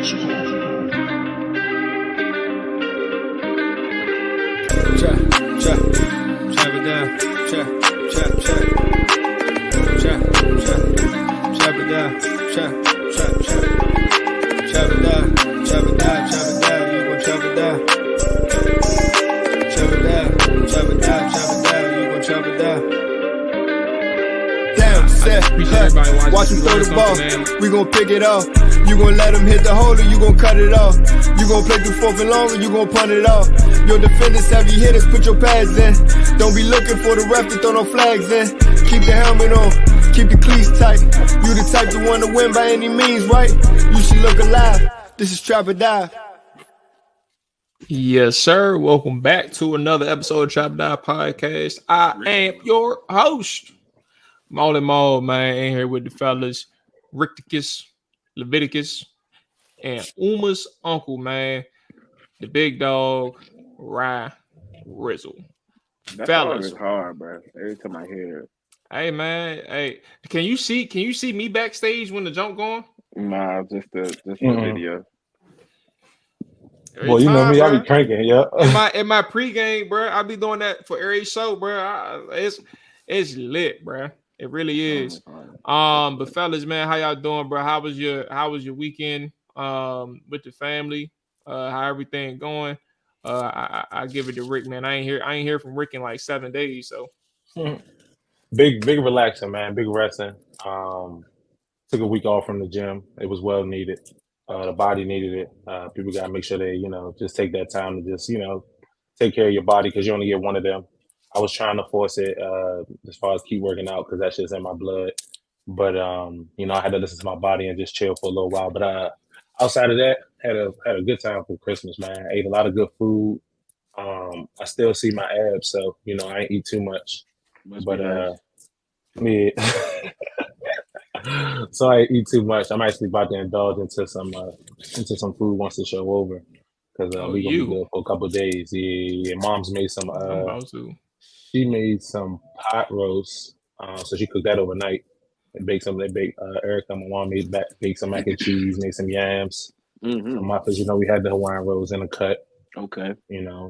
Watch him throw the ball, we gon' pick it off. You gon' let him hit the hole or you gon' cut it off. You gon' play through fourth and long or you gon' punt it off. Your defenders, heavy hitters, put your pads in. Don't be looking for the ref to throw no flags in. Keep the helmet on, keep the cleats tight. You the type to want to win by any means, right? You should look alive. This is Trap or Die. Yes, sir. Welcome back to another episode of Trap or Die Podcast. I am your host, Mual, man. In here with the fellas, Ricticus, Leviticus, and Uma's uncle, man. The big dog, Rye Rizzle. That Fellas, song is hard, bro. Every time I hear it. Hey, man. Hey, can you see me backstage when the jump going? Nah, just the video. Boy, you know me, I be cranking, yeah. in my pregame, bro, I be doing that for every show, bro. It's lit, bro. It really is. But fellas, man, how y'all doing, bro? How was your weekend with the family? How everything going? I give it to Rick, man. I ain't hear from Rick in like 7 days, so big relaxing, man. Big resting. Took a week off from the gym. It was well needed. The body needed it. People gotta make sure they, just take that time to just, take care of your body because you only get one of them. I was trying to force it as far as keep working out because that's just in my blood. But I had to listen to my body and just chill for a little while. But outside of that, had a good time for Christmas, man. I ate a lot of good food. I still see my abs, so I ain't eat too much. Yeah. So I ain't eat too much. I'm actually about to indulge into some food once the show over because we gonna be good for a couple of days. Yeah. Mom's made some. She made some pot roast, so she cooked that overnight. Erica, my mom baked some mac and cheese, made some yams. Mm-hmm. My place, we had the Hawaiian rolls in a cut. Okay. Yeah.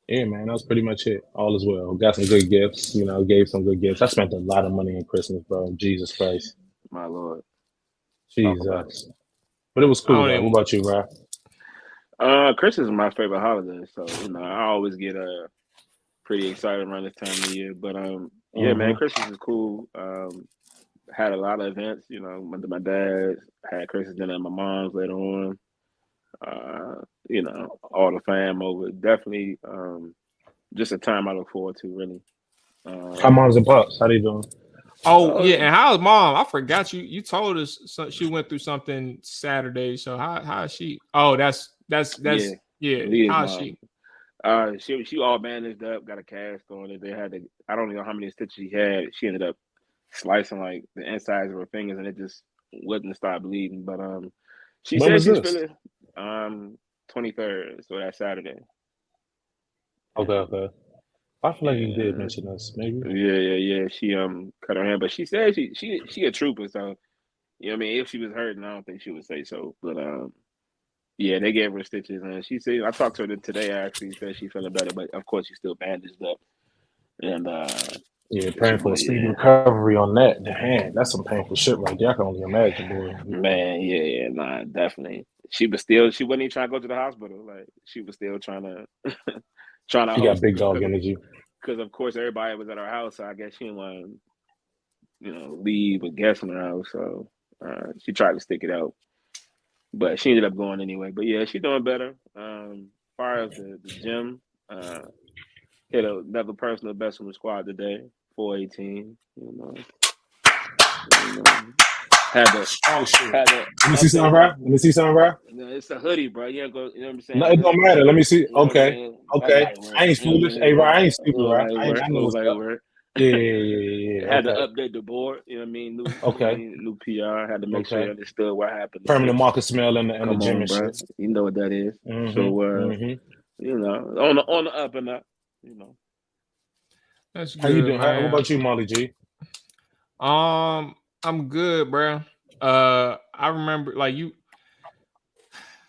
Yeah, man, that was pretty much it. All is well. Got some good gifts, gave some good gifts. I spent a lot of money in Christmas, bro. Jesus Christ. My Lord. Jesus. But it was cool, man. What about you, Ryan? Christmas is my favorite holiday, so I always get pretty excited around this time of year. But yeah, man, Christmas is cool. Had a lot of events. Went to my dad's, had Christmas dinner at my mom's later on. All the fam over. Definitely, just a time I look forward to. Really. How moms and pops? How they doing? Oh yeah, and how's mom? I forgot you told us she went through something Saturday. So how is she? Oh, that's yeah. How's she? She all bandaged up, got a cast on it. They had to. I don't know how many stitches she had. She ended up slicing like the insides of her fingers, and it just wouldn't stop bleeding. But she said she's feeling 23rd, so that's Saturday. Okay. I feel like you did mention us, maybe. Yeah. She cut her hand, but she said she a trooper, so if she was hurting, I don't think she would say so. But yeah, they gave her stitches, and she said I talked to her today. Actually, said she's feeling better, but of course she's still bandaged up. And praying for a speedy recovery on that. The hand, that's some painful shit right there. I can only imagine, boy. Man, nah, definitely. She wasn't even trying to go to the hospital. Like she was still trying to. She got big dog energy. Because of course everybody was at our house, so I guess she didn't want to, leave with guests in her house. So she tried to stick it out, but she ended up going anyway. But yeah, she's doing better. As far as the gym, hit another personal best from the squad today, 418. Had the. Let me see something, bro. No, it's a hoodie, bro. You go. You know what I'm saying? No, it don't matter. Let me see. Okay. I ain't foolish. Hey, bro, I ain't stupid, bro. I know what's up. Yeah. Had to update the board. You know what I mean? New PR. Had to make sure I understood what happened. Permanent market smell in the gym and shit. You know what that is. So, on the up and up. That's good. How you doing? Man. What about you, Molly G? I'm good, bro. I I remember like you.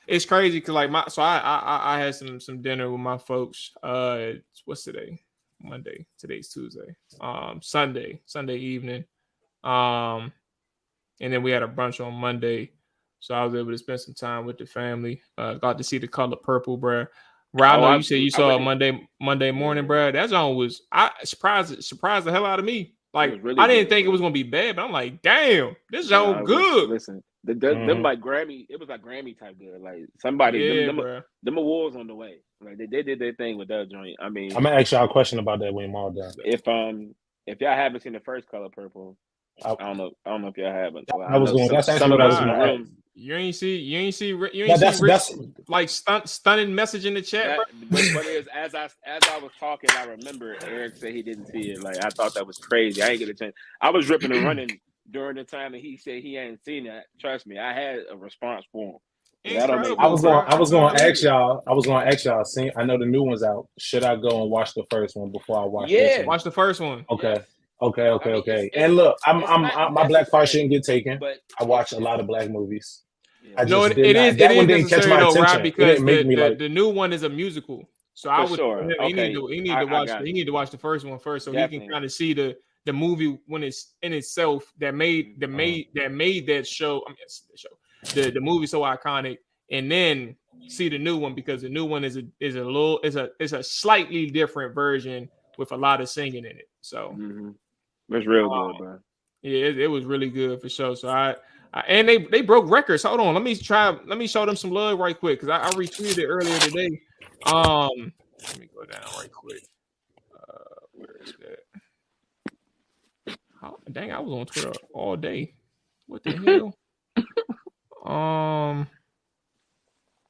It's crazy because like I had some dinner with my folks. What's today? Monday. Today's Tuesday. Sunday evening. And then we had a brunch on Monday, so I was able to spend some time with the family. Got to see The Color Purple, bro. I know you said you saw it Monday morning, bro. That song was surprised the hell out of me. Like really I didn't think it was gonna be bad, but I'm like, damn, this song good. Listen, them like Grammy, it was like Grammy type good. Like somebody, them awards on the way. Like they did their thing with that joint. I mean, I'm gonna ask y'all a question about that when Mual done. If y'all haven't seen the first Color Purple, I don't know if y'all haven't. Well, I was going. That's actually what I was going to ask. You ain't see Rich, like stunning message in the chat. But is as I was talking, I remember Eric said he didn't see it. Like I thought that was crazy. I ain't get a chance. I was ripping and running during the time that he said he hadn't seen that. Trust me, I had a response for him. I was going to ask y'all. I know the new one's out. Should I go and watch the first one before I watch this one? Watch the first one. Okay. Yeah. Okay. And look, my black part shouldn't get taken. But I watch a lot of black movies. Yeah. That one didn't catch my attention because the new one is a musical. So I would he need to watch the first one first, so he can kind of see the movie when it's in itself that made that show. The movie so iconic, and then see the new one because the new one is a slightly different version with a lot of singing in it. So. It's real good, bro. Yeah, it was really good for sure. So I and they broke records. Hold on, let me show them some love right quick because I retweeted it earlier today. Let me go down right quick. Where is that? Dang, I was on Twitter all day. What the hell? All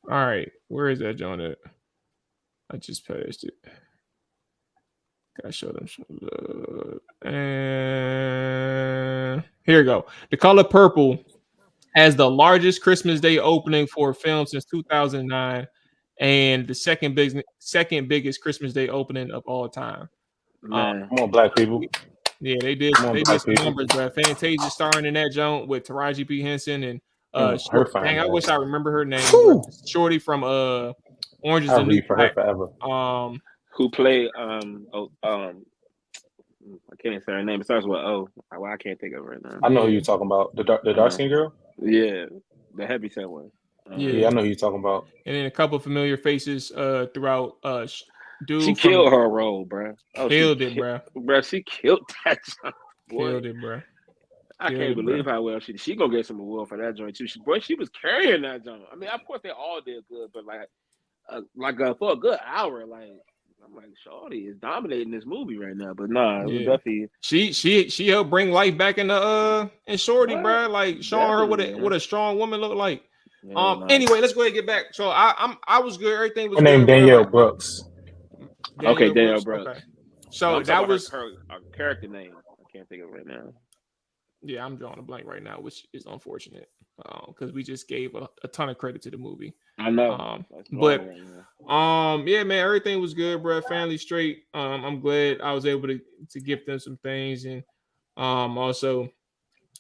right, where is that, John? I just passed it. Gotta show them some love. And here we go. The Color Purple has the largest Christmas Day opening for a film since 2009, and the second biggest Christmas Day opening of all time. Come on, black people. Yeah, they did some numbers, bro. Fantasia starring in that joint with Taraji P. Henson and dang, I wish I remember her name. Shorty from Orange is the New Black. Who played I can't say her name. It starts with O. Well, I can't think of her right now. I know who you're talking about. The dark skin girl? Yeah. The heavyset one. Yeah, I know who you're talking about. And then a couple familiar faces throughout she killed her role, bro. Killed it, bro. Bro, she killed that joint. Killed it, bro. I can't believe how well she gonna get some award for that joint too. She was carrying that joint. I mean, of course they all did good, but for a good hour, like I'm like, Shorty is dominating this movie right now. But nah, it was definitely she helped bring life back in Shorty, bro. Like showing her what a strong woman look like. Yeah, anyway, let's go ahead and get back. So I was good. Everything was. Her name Danielle Brooks. Danielle Brooks. Okay. So that was her character name. I can't think of it right now. Yeah, I'm drawing a blank right now, which is unfortunate because we just gave a ton of credit to the movie. I know, yeah, man, everything was good, bro. Family straight. I'm glad I was able to give them some things, and also,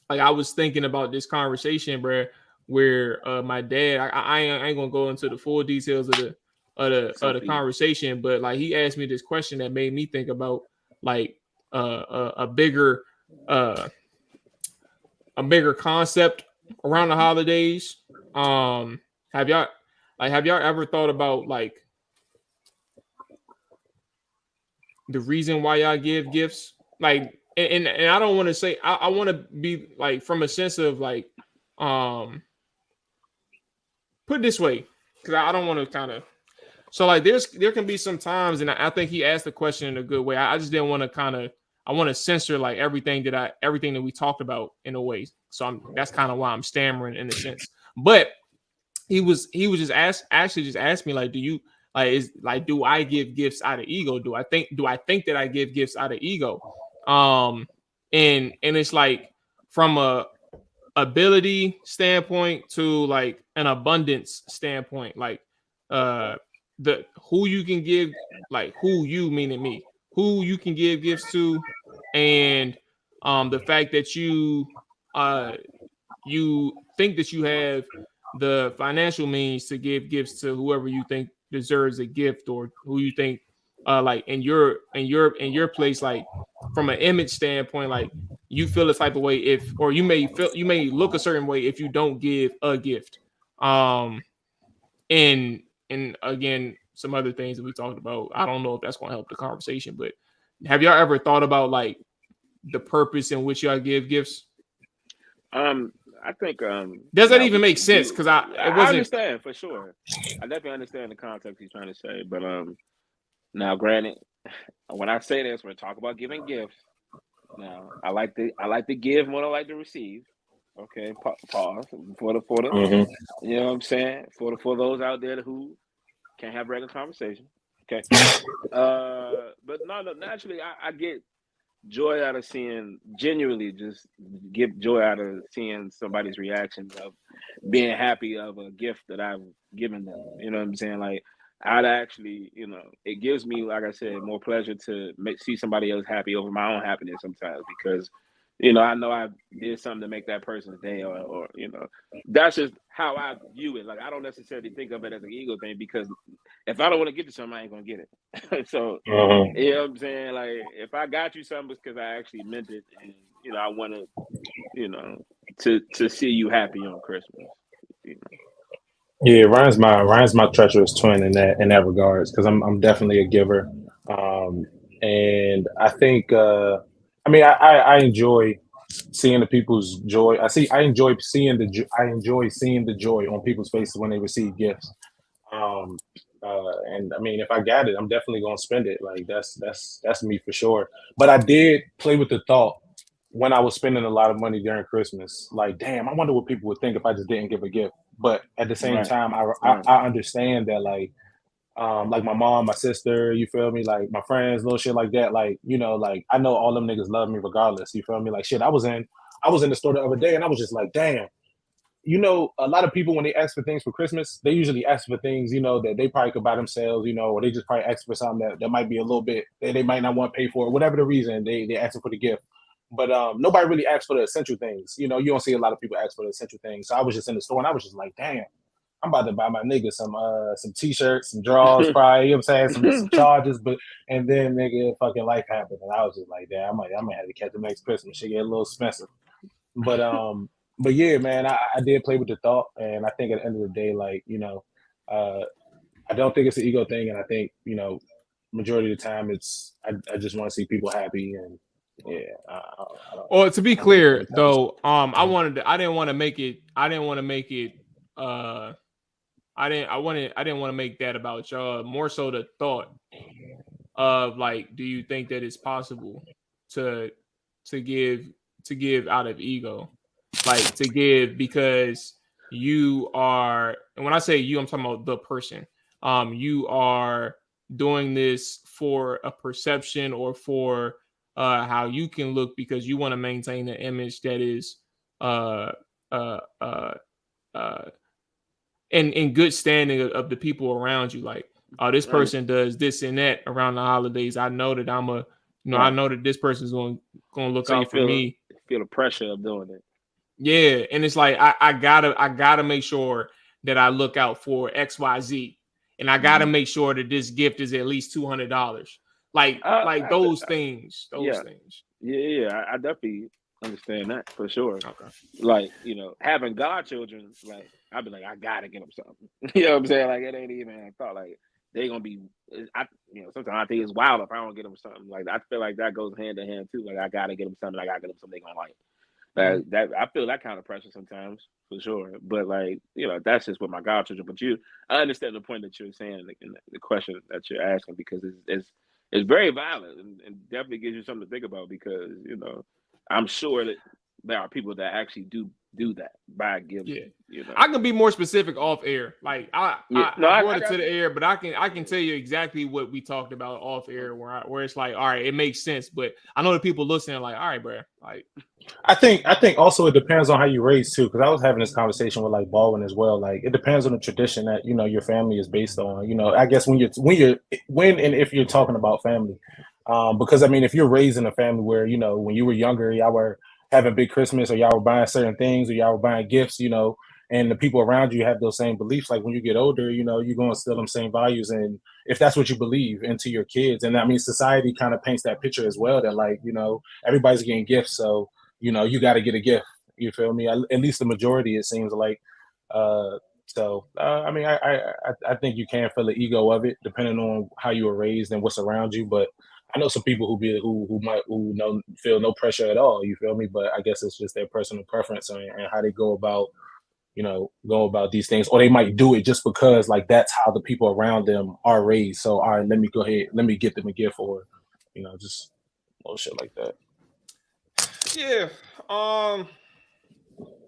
like I was thinking about this conversation, bro, where my dad. I ain't gonna go into the full details of the conversation, but like he asked me this question that made me think about like a bigger concept around the holidays. Have y'all ever thought about like the reason why y'all give gifts? Like, and I don't want to say I want to be like from a sense of like put it this way, because I don't want to kind of so like there can be some times, and I think he asked the question in a good way. I just didn't want to I want to censor like everything that we talked about in a way. So that's kind of why I'm stammering in a sense. But he was just asked me like, do I give gifts out of ego? Do I think that I give gifts out of ego? And it's like from a ability standpoint to like an abundance standpoint, like who you can give, like who you meaning me, who you can give gifts to, and the fact that you think that you have the financial means to give gifts to whoever you think deserves a gift, or who you think like in your place, like from an image standpoint, like you feel a type of way if, or you may look a certain way if you don't give a gift. And again, some other things that we talked about, I don't know if that's going to help the conversation, but have y'all ever thought about like the purpose in which y'all give gifts? I think does that even make sense? Because I understand for sure. I definitely understand the context he's trying to say, but now granted, when I say this, we're talking about giving gifts. Now I like to give more than I like to receive. Okay, pause for the you know what I'm saying, for those out there who can't have regular conversation. Okay, but no, naturally I get joy out of genuinely just get joy out of seeing somebody's reaction of being happy of a gift that I've given them. You know what I'm saying? Like I'd actually, it gives me, like I said, more pleasure to see somebody else happy over my own happiness sometimes, because I know I did something to make that person's day, or that's just how I view it. Like I don't necessarily think of it as an ego thing, because if I don't want to get you something, I ain't gonna get it. So you know what I'm saying? Like if I got you something, it's because I actually meant it, and I wanted to see you happy on Christmas. Yeah, Ryan's my treacherous twin in that regards, because I'm definitely a giver, and I think I enjoy seeing the people's joy. I enjoy seeing the joy on people's faces when they receive gifts. And I mean, if I got it, I'm definitely gonna spend it. Like that's me for sure. But I did play with the thought when I was spending a lot of money during Christmas. Like, damn, I wonder what people would think if I just didn't give a gift. But at the same time, I understand that like my mom, my sister, you feel me? Like my friends, little shit like that. Like, like I know all them niggas love me regardless. You feel me? Like shit, I was in the store the other day and I was just like, damn. A lot of people when they ask for things for Christmas, they usually ask for things, that they probably could buy themselves, or they just probably ask for something that might be a little bit that they might not want to pay for, whatever the reason they ask for the gift. But nobody really asks for the essential things. You don't see a lot of people ask for the essential things. So I was just in the store and I was just like, damn. I'm about to buy my nigga some t-shirts, some drawers, probably, you know what I'm saying, some charges, and then nigga fucking life happened, and I was just like, damn, I might have to catch the next Christmas. Shit get a little expensive, but yeah, man, I did play with the thought, and I think at the end of the day, like I don't think it's an ego thing, and I think majority of the time it's I just want to see people happy, and yeah. Well, to be clear though, I didn't want to make that about y'all. More so the thought of like, do you think that it's possible to give out of ego, like to give because you are, and when I say you, I'm talking about the person. You are doing this for a perception or for how you can look because you want to maintain an image that is in good standing of the people around you. Like, this person does this and that around the holidays. I know that I know that this person's going to look out for me. Feel the pressure of doing it. Yeah, and it's like I gotta make sure that I look out for XYZ, and I gotta make sure that this gift is at least $200. Like those things. Things. Yeah, I definitely understand that for sure. Okay. Like, having godchildren, like I'd be like, I gotta get them something. You know what I'm saying? Like it ain't even a thought. Like they're gonna be. Sometimes I think it's wild if I don't get them something. Like I feel like that goes hand in hand too. Like I gotta get them something. I gotta get them something they gonna like. That I feel that kind of pressure sometimes for sure. But like that's just with my godchildren. But I understand the point that you're saying in the question that you're asking, because it's very valid and definitely gives you something to think about, because I'm sure that there are people that actually do that, buy gifts. Yeah. I can be more specific off air. Like I brought it to the air, but I can tell you exactly what we talked about off air, where it's like, all right, it makes sense. But I know the people listening are like, all right, bro. Like, I think also it depends on how you raise too, because I was having this conversation with like Baldwin as well. Like it depends on the tradition that your family is based on. I guess when and if you're talking about family, because I mean, if you're raised in a family where when you were younger, y'all were having big Christmas, or y'all were buying certain things, or y'all were buying gifts, and the people around you have those same beliefs. Like when you get older, you're going to instill them same values, and if that's what you believe, into your kids. And I mean, society kind of paints that picture as well, that like, everybody's getting gifts, so you got to get a gift. You feel me? At least the majority, it seems like. I mean, I think you can feel the ego of it, depending on how you were raised and what's around you. But I know some people who don't feel no pressure at all. You feel me? But I guess it's just their personal preference and how they go about these things, or they might do it just because like that's how the people around them are raised. So all right, let me go ahead, let me get them a gift, or just little shit like that. Yeah.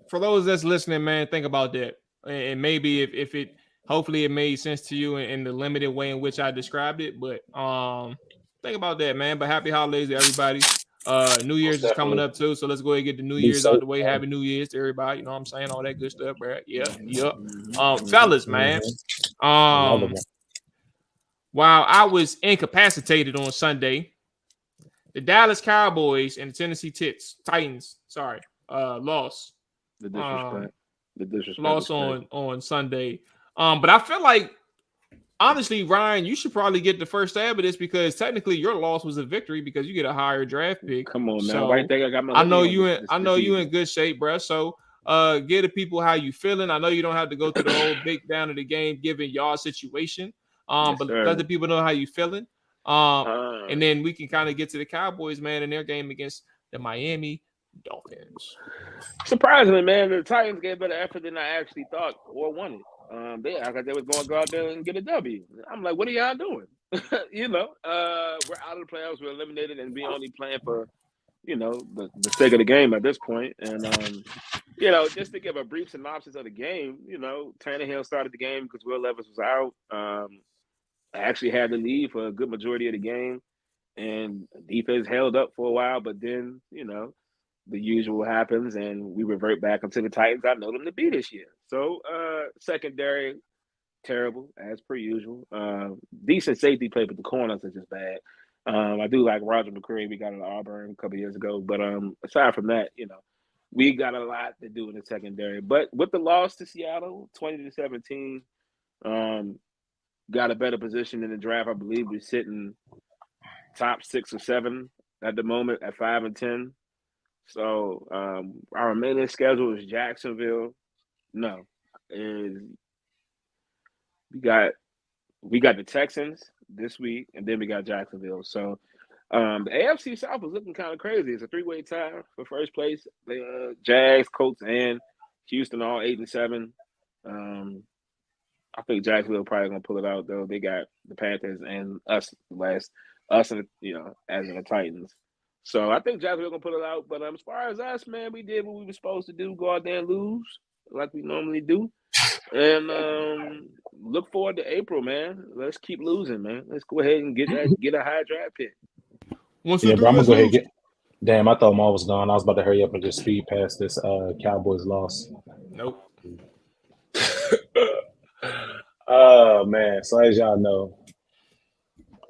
For those that's listening, man, think about that. And maybe if it, hopefully it made sense to you in the limited way in which I described it. But think about that, man. But happy holidays to everybody. New Year's is coming up too, so let's go ahead and get the New Year's out the way. Happy New Year's to everybody. You know what I'm saying? All that good stuff, bro. Yep. Fellas, man. While I was incapacitated on Sunday, the Dallas Cowboys and the Tennessee Titans, lost. The disrespect. Lost on Sunday. But I feel like, honestly, Ryan, you should probably get the first stab of this, because technically your loss was a victory because you get a higher draft pick. Come on, man. So, Why you think I got my? I know you in good shape, bro. So get the people how you feeling. I know you don't have to go through the whole breakdown of the game given y'all situation. But let the people know how you feeling. And then we can kind of get to the Cowboys, man, in their game against the Miami Dolphins. Surprisingly, man, the Titans gave better effort than I actually thought or wanted. They acted like they was going to go out there and get a W. I'm like, what are y'all doing? We're out of the playoffs. We're eliminated, and we only playing for, the sake of the game at this point. And just to give a brief synopsis of the game, Tannehill started the game because Will Levis was out. I actually had to leave for a good majority of the game, and defense held up for a while, but then, the usual happens, and we revert back into the Titans I know them to be this year. So, secondary, terrible, as per usual. Decent safety play, but the corners are just bad. I do like Roger McCreary. We got an Auburn a couple years ago. But aside from that, we got a lot to do in the secondary. But with the loss to Seattle, 20-17, got a better position in the draft. I believe we're sitting top 6 or 7 at the moment at 5 and 10. So our remaining schedule is Jacksonville. No, is we got the Texans this week, and then we got Jacksonville. So the AFC South is looking kind of crazy. It's a 3-way tie for first place. The Jags, Colts, and Houston all 8 and 7. I think Jacksonville probably gonna pull it out though. They got the Panthers and us and as in the Titans. So I think Jacksonville gonna pull it out. But as far as us, man, we did what we were supposed to do. Go out there and lose like we normally do. And look forward to April, man. Let's keep losing, man. Let's go ahead and get a high draft pick. I'm gonna go ahead and Damn, I thought Mual was gone. I was about to hurry up and just speed past this Cowboys loss. Nope. Oh man. So as y'all know,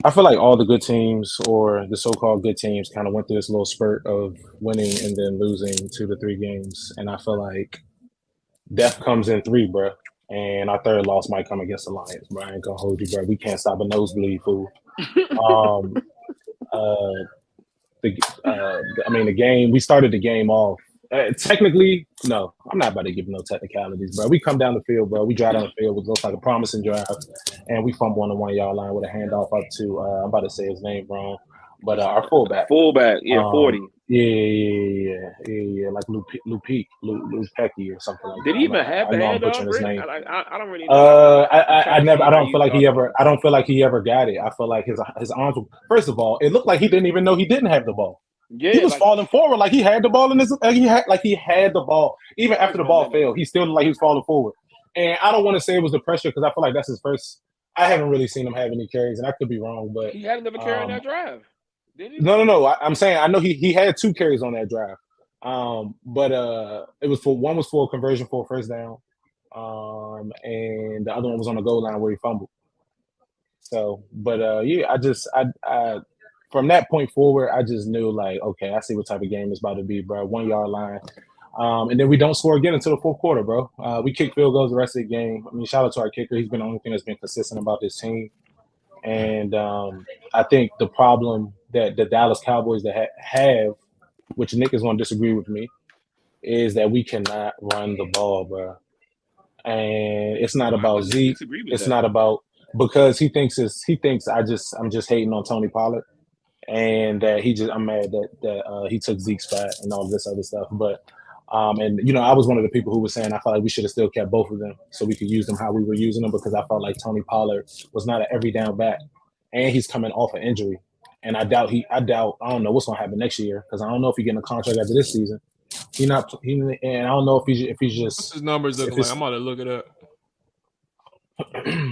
I feel like all the good teams, or the so-called good teams, kind of went through this little spurt of winning and then losing 2 to 3 games. And I feel like death comes in 3, bro. And our third loss might come against the Lions, bro. I ain't gonna hold you, bro. We can't stop a nosebleed, fool. The game, we started the game off. Technically, no, I'm not about to give no technicalities, bro. We come down the field, bro. We drive down the field, which looks like a promising drive, and we fumble on the 1-yard line with a handoff up to, I'm about to say his name wrong, but our fullback. 40. Yeah, like Lupecky or something like that. Did he even have the handoff? His name. I don't really know. I don't feel like he ever got it. I feel like his arms were, first of all, it looked like he didn't even know he didn't have the ball. Yeah, he was falling forward like he had the ball in his. He had the ball even after the ball failed. He still like he was falling forward. And I don't want to say it was the pressure because I feel like that's his first. I haven't really seen him have any carries, and I could be wrong, but he had another carry on that drive. Did he? No. I'm saying I know he had 2 carries on that drive. But it was one was for a conversion for a first down, and the other one was on the goal line where he fumbled. So, but I from that point forward, I just knew like, okay, I see what type of game it's about to be, bro. 1 yard line. And then we don't score again until the fourth quarter, bro. We kick field goals the rest of the game. I mean, shout out to our kicker. He's been the only thing that's been consistent about this team. And I think the problem that the Dallas Cowboys that have, which Nick is going to disagree with me, is that we cannot run the ball, bro. And it's not about Zeke. It's not about because he thinks I'm just hating on Tony Pollard, and that I'm mad that he took Zeke's spot and all this other stuff. But and you know, I was one of the people who was saying I felt like we should have still kept both of them so we could use them how we were using them, because I felt like Tony Pollard was not an every down back, and he's coming off an injury, and I doubt I don't know what's gonna happen next year, because I don't know if he's getting a contract after this season. And I don't know if he's just. What's his numbers looking like? I'm about to look it up.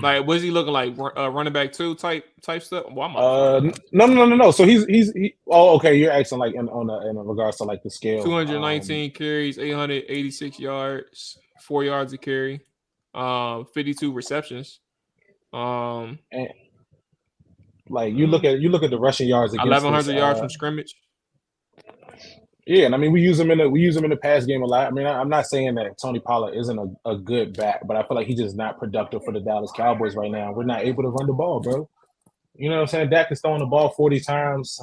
Like, was he looking like running back 2 type stuff? Well, no. So he's. Oh, okay. You're asking like in regards to like the scale. 219 carries, 886 yards, 4 yards a carry, 52 receptions. And like you look at the rushing yards against 1,100 yards from scrimmage. Yeah, and I mean we use him in the pass game a lot. I mean, I'm not saying that Tony Pollard isn't a good back, but I feel like he's just not productive for the Dallas Cowboys right now. We're not able to run the ball, bro. You know what I'm saying? Dak is throwing the ball 40 times.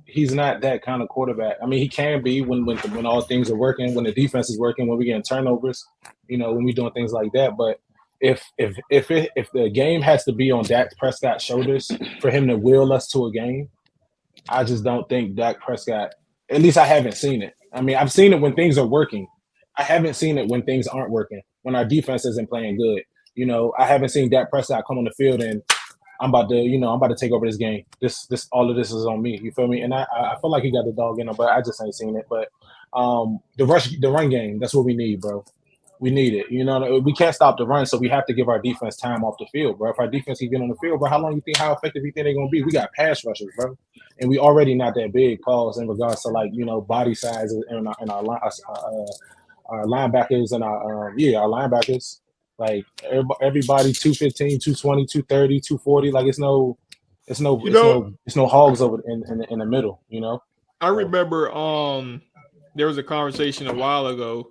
He's not that kind of quarterback. I mean, he can be when all things are working, when the defense is working, when we're getting turnovers, you know, when we're doing things like that. But if the game has to be on Dak Prescott's shoulders for him to will us to a game, I just don't think Dak Prescott. At least I haven't seen it. I mean, I've seen it when things are working. I haven't seen it when things aren't working, when our defense isn't playing good. You know, I haven't seen Dak Prescott come on the field and I'm about to take over this game. All of this is on me. You feel me? And I feel like he got the dog in him, but I just ain't seen it. But the run game, that's what we need, bro. We need it. You know, we can't stop the run, so we have to give our defense time off the field, bro. If our defense can get on the field, bro, how effective you think they're gonna be? We got pass rushers, bro, and we already not that big, pause, in regards to like, you know, body size and our linebackers and our linebackers. Like everybody 215, 220, 230, 240. Like it's no hogs over in the middle, you know. I remember there was a conversation a while ago,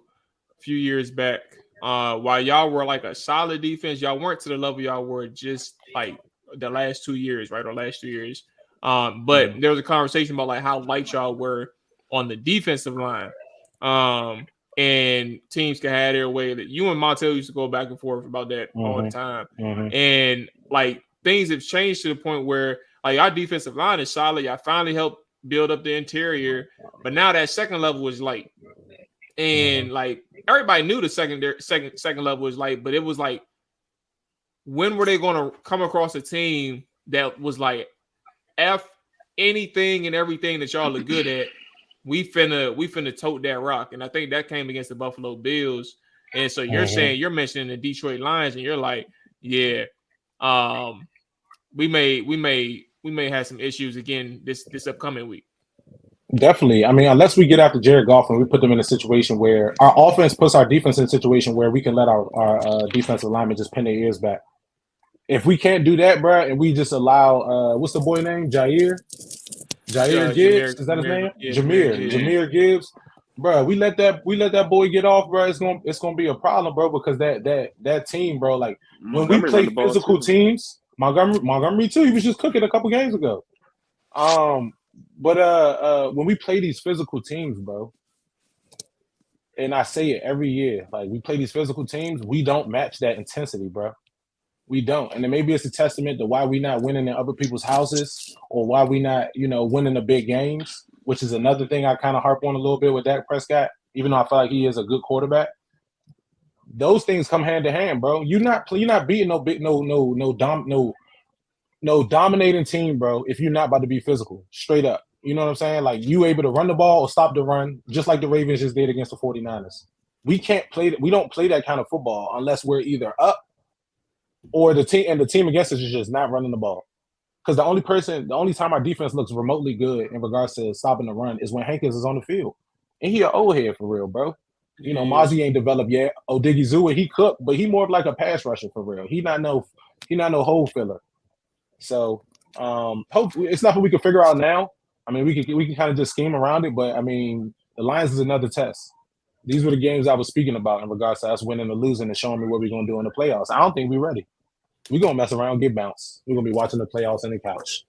a few years back, while y'all were like a solid defense, y'all weren't to the level y'all were just like the last 2 years, right? Or last 2 years. But there was a conversation about like how light y'all were on the defensive line. And teams can have their way. That you and Montel used to go back and forth about that all the time. And like things have changed to the point where like our defensive line is solid. Y'all finally helped build up the interior, but now that second level is light. And like everybody knew the second level was light, but it was like, when were they going to come across a team that was like F anything and everything that y'all are good at? We finna tote that rock. And I think that came against the Buffalo Bills. And so you're saying, you're mentioning the Detroit Lions, and you're like, yeah, we may have some issues again this upcoming week. Definitely. I mean, unless we get after Jared Goff and we put them in a situation where our offense puts our defense in a situation where we can let our defensive linemen just pin their ears back. If we can't do that, bro, and we just allow what's the boy name? Jair Gibbs, is that his name? Yeah, Jameer Gibbs, bro. We let that boy get off, bro. It's gonna be a problem, bro, because that team, bro. Like when we play physical teams, Montgomery too. He was just cooking a couple games ago. But when we play these physical teams, bro, and I say it every year, like we play these physical teams, we don't match that intensity, bro. We don't. And then maybe it's a testament to why we not winning in other people's houses, or why we not, you know, winning the big games, which is another thing I kind of harp on a little bit with Dak Prescott, even though I feel like he is a good quarterback. Those things come hand to hand, bro. You're not beating no dominating team, bro, if you're not about to be physical, straight up. You know what I'm saying? Like, you able to run the ball or stop the run, just like the Ravens just did against the 49ers. We don't play that kind of football unless we're either up, or the team against us is just not running the ball. Because the only time our defense looks remotely good in regards to stopping the run is when Hankins is on the field. And he an old head for real, bro. You know, Mozzie ain't developed yet. Odigizua, he cooked, but he more of like a pass rusher for real. He not no hole filler. So Hopefully, it's nothing we can figure out now. I mean, we can kind of just scheme around it, but I mean, the Lions is another test. These were the games I was speaking about in regards to us winning or losing and showing me what we're going to do in the playoffs. I don't think we're ready. We're going to mess around, get bounced. We're going to be watching the playoffs on the couch.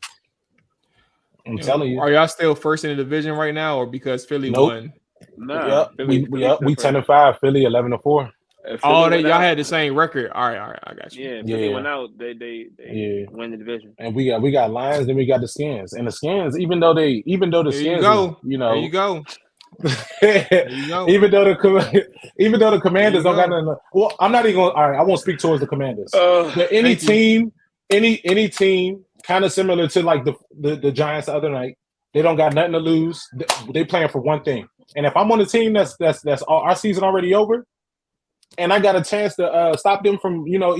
I'm telling you. Are y'all still first in the division right now, or because Philly won? Nah, we 10-5. Philly 11-4. Oh, y'all had the same record. All right, I got you. Yeah, Philly went out. They win the division. And we got Lions, then we got the Skins. And the Skins, even though the Skins, there you go. even though the Commanders don't got nothing. Well, I'm not even going. All right, I won't speak towards the Commanders. But any team kind of similar to like the Giants the other night, they don't got nothing to lose. They playing for one thing. And if I'm on a team that's our season already over, and I got a chance to stop them from either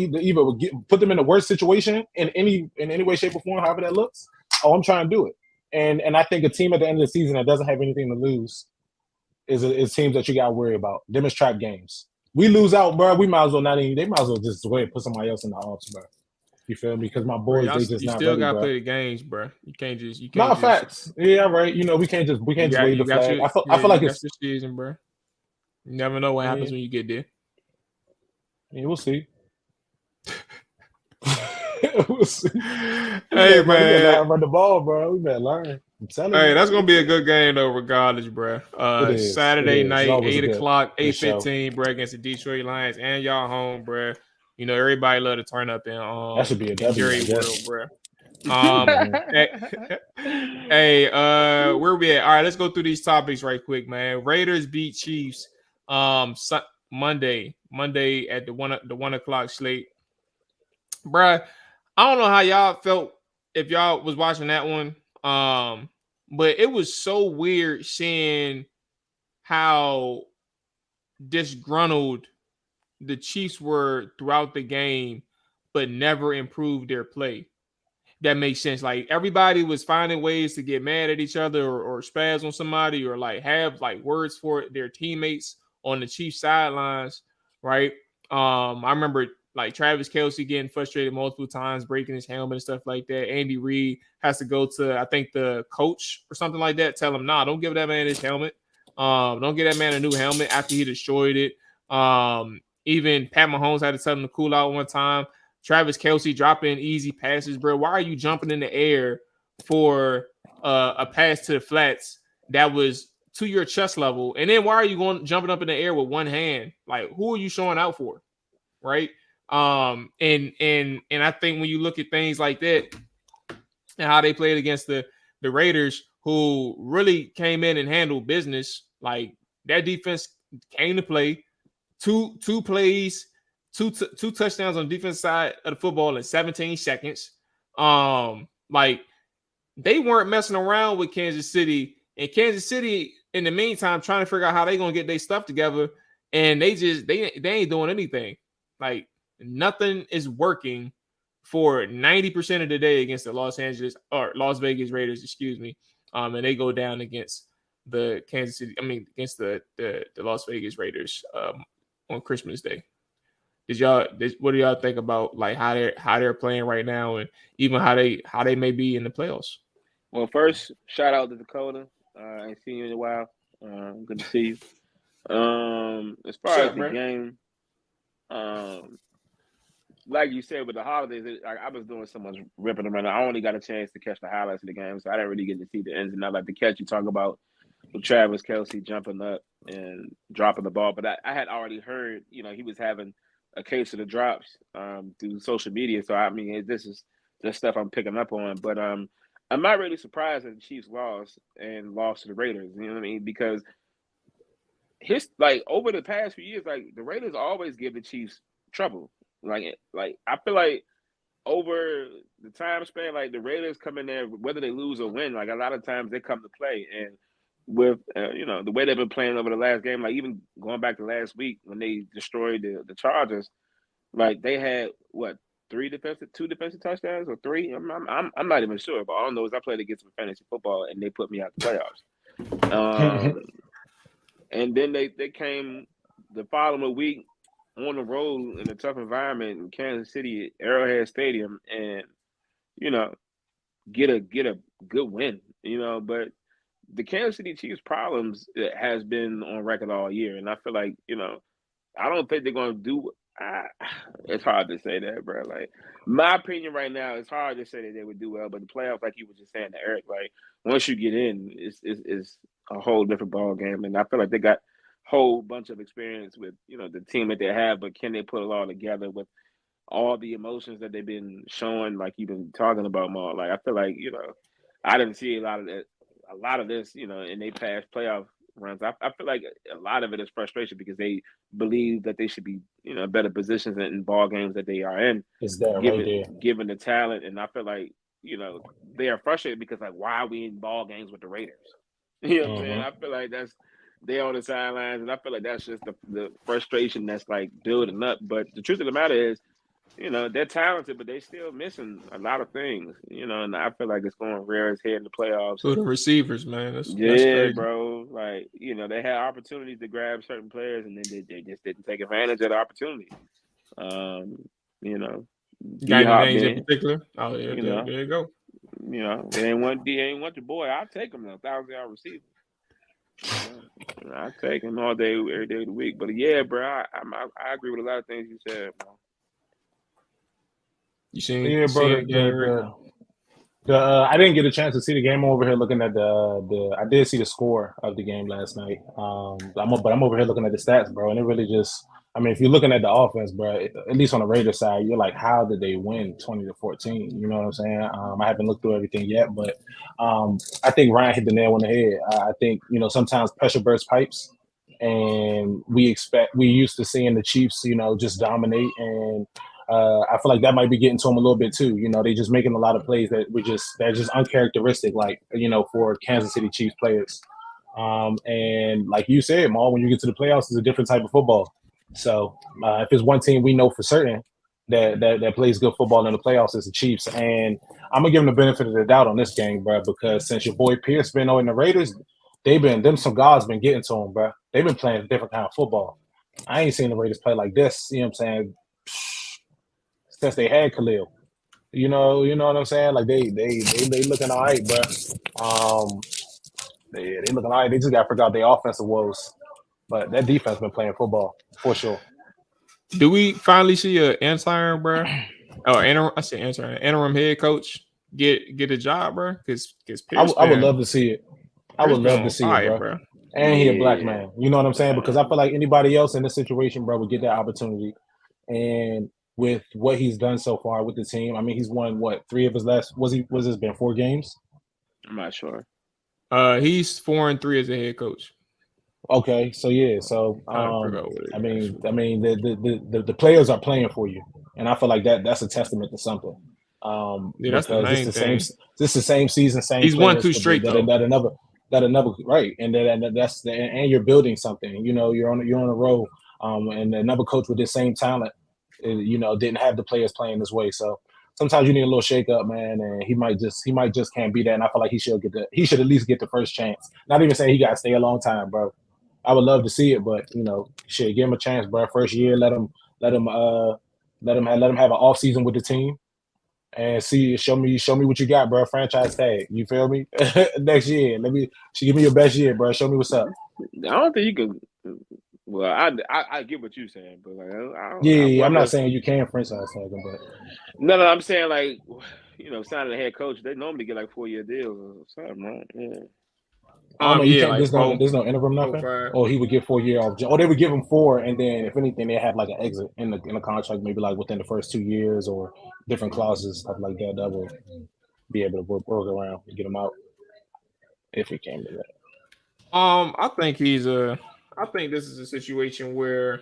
put them in the worst situation in any way, shape, or form, however that looks. I'm trying to do it. And I think a team at the end of the season that doesn't have anything to lose is teams that you got to worry about. Them is trap games. We lose out, bro. We might as well not even. They might as well just go ahead and put somebody else in the offs, bro. You feel me? Because my boys, they just you not still ready, gotta bro. play the games, bro. You can't just. Facts. Yeah, right. We can't just wave the flag. I feel like it's your season, bro. You never know what happens when you get there. Yeah, we'll see. We'll see. Hey, man, we gotta run the ball, bro. We better learn. I'm telling you. Hey, that's gonna be a good game though, regardless, bro. Saturday night, 8:00, 8:15, bro, against the Detroit Lions, and y'all home, bro. Everybody love to turn up in that should be a W, world, bro. Hey, where we at? All right, let's go through these topics right quick, man. Raiders beat Chiefs Monday at the 1 o'clock slate. Bruh, I don't know how y'all felt if y'all was watching that one. But it was so weird seeing how disgruntled the Chiefs were throughout the game, but never improved their play. That makes sense. Like everybody was finding ways to get mad at each other or spaz on somebody or like have like words for their teammates on the Chiefs sidelines, right? I remember like Travis Kelce getting frustrated multiple times, breaking his helmet and stuff like that. Andy Reid has to go to, I think, the coach or something like that. Tell him, nah, don't give that man his helmet. Don't give that man a new helmet after he destroyed it. Even Pat Mahomes had to tell him to cool out one time. Travis Kelce dropping easy passes, bro. Why are you jumping in the air for a pass to the flats that was to your chest level? And then why are you jumping up in the air with one hand? Like, who are you showing out for? Right? And I think when you look at things like that and how they played against the Raiders, who really came in and handled business, like that defense came to play. Two plays, two touchdowns on the defense side of the football in 17 seconds. Like they weren't messing around with Kansas City, and Kansas City in the meantime trying to figure out how they're gonna get their stuff together, and they ain't doing anything. Like nothing is working for 90% of the day against the Las Vegas Raiders, excuse me. And they go down against the against the Las Vegas Raiders on Christmas Day. What do y'all think about like how they're playing right now, and even how they may be in the playoffs? Well, first, shout out to Dakota. I ain't seen you in a while. Good to see you. As far as the game, like you said, with the holidays, I was doing so much ripping around. I only got a chance to catch the highlights of the game, so I didn't really get to see the ins and outs. Like the catch you talk about with Travis Kelce jumping up and dropping the ball. But I had already heard, he was having a case of the drops through social media. So, I mean, this is just stuff I'm picking up on. But I'm not really surprised that the Chiefs lost to the Raiders. You know what I mean? Because over the past few years, like the Raiders always give the Chiefs trouble. Like I feel like over the time span, like the Raiders come in there, whether they lose or win, like a lot of times they come to play. And with the way they've been playing over the last game, like even going back to last week when they destroyed the Chargers, like they had two defensive touchdowns or three. I'm not even sure, but all I know is I played against some fantasy football and they put me out the playoffs. And then they came the following week on the road in a tough environment in Kansas City, Arrowhead Stadium, and get a good win, but the Kansas City Chiefs problems has been on record all year. And I feel like, I don't think they're going to do. It's hard to say that, bro. Like, my opinion right now, it's hard to say that they would do well. But the playoffs, like you were just saying to Eric, like once you get in, it's a whole different ball game. And I feel like they got a whole bunch of experience with the team that they have. But can they put it all together with all the emotions that they've been showing, like you've been talking about, Mual? Like I feel like I didn't see a lot of this, in their past playoff runs. I feel like a lot of it is frustration because they believe that they should be, better positions in ball games that they are in. It's there, right there. Given the talent, and I feel like they are frustrated because like why are we in ball games with the Raiders? You know what I'm saying? I feel like they're on the sidelines, and I feel like that's just the frustration that's like building up. But the truth of the matter is, they're talented, but they still missing a lot of things, and I feel like it's going to rear its head in the playoffs. So the receivers, man. That's crazy, bro. Like, they had opportunities to grab certain players, and then they just didn't take advantage of the opportunity. Got any names in particular? Oh, yeah, there you go. They ain't want the boy. I'll take him now. 1,000-yard receiver. I take him all day, every day of the week. But yeah, bro, I agree with a lot of things you said, bro. You seen? Yeah, bro. I didn't get a chance to see the game. I'm over here looking at I did see the score of the game last night. But I'm over here looking at the stats, bro, and it really just. I mean, if you're looking at the offense, bro, at least on the Raiders side, you're like, how did they win 20-14? You know what I'm saying? I haven't looked through everything yet, but I think Ryan hit the nail on the head. I think sometimes pressure bursts pipes, and we used to seeing the Chiefs, just dominate, and I feel like that might be getting to them a little bit too. They just making a lot of plays that they're just uncharacteristic, like for Kansas City Chiefs players. And like you said, Mual, when you get to the playoffs, it's a different type of football. So if it's one team we know for certain that plays good football in the playoffs, it's the Chiefs. And I'm gonna give them the benefit of the doubt on this game, bro, because since your boy Pierce been on the Raiders, some guys been getting to them, bro. They've been playing a different kind of football. I ain't seen the Raiders play like this. You know what I'm saying? Since they had Khalil, you know what I'm saying? Like they looking all right, bro. They looking all right. They just got to figure out their offensive woes. But that defense been playing football for sure. Do we finally see an interim, bro? Oh, interim head coach get a job, bro? Because I would love to see it. I would love to see it, bro. And he a black man. You know what I'm saying? Because I feel like anybody else in this situation, bro, would get that opportunity. And with what he's done so far with the team, I mean, he's won 3 of his last. Was this been 4 games? I'm not sure. He's 4-3 as a head coach. Okay, so yeah, I mean, the players are playing for you, and I feel like that's a testament to something. That's the main thing. This the same season, same. He's won 2 straight though. That another right, and and you're building something. You're on a roll. And another coach with the same talent, didn't have the players playing this way. So sometimes you need a little shake up, man, and he might just can't be that. And I feel like he should at least get the first chance. Not even saying he got to stay a long time, bro. I would love to see it, but give him a chance, bro. First year, let him have an off season with the team, and show me what you got, bro. Franchise tag, you feel me? Next year, give me your best year, bro. Show me what's up. I don't think you can. Well, I get what you're saying, but like, I'm not saying you can franchise tag him, but no, I'm saying like, signing a head coach, they normally get like 4-year deals or something, right? Yeah. There's no interim nothing. Or he would get 4 year off. Or they would give him 4, and then if anything, they have like an exit in the contract, maybe like within the first 2 years or different clauses, stuff like that. That will be able to work around and get him out if it came to that. I think this is a situation where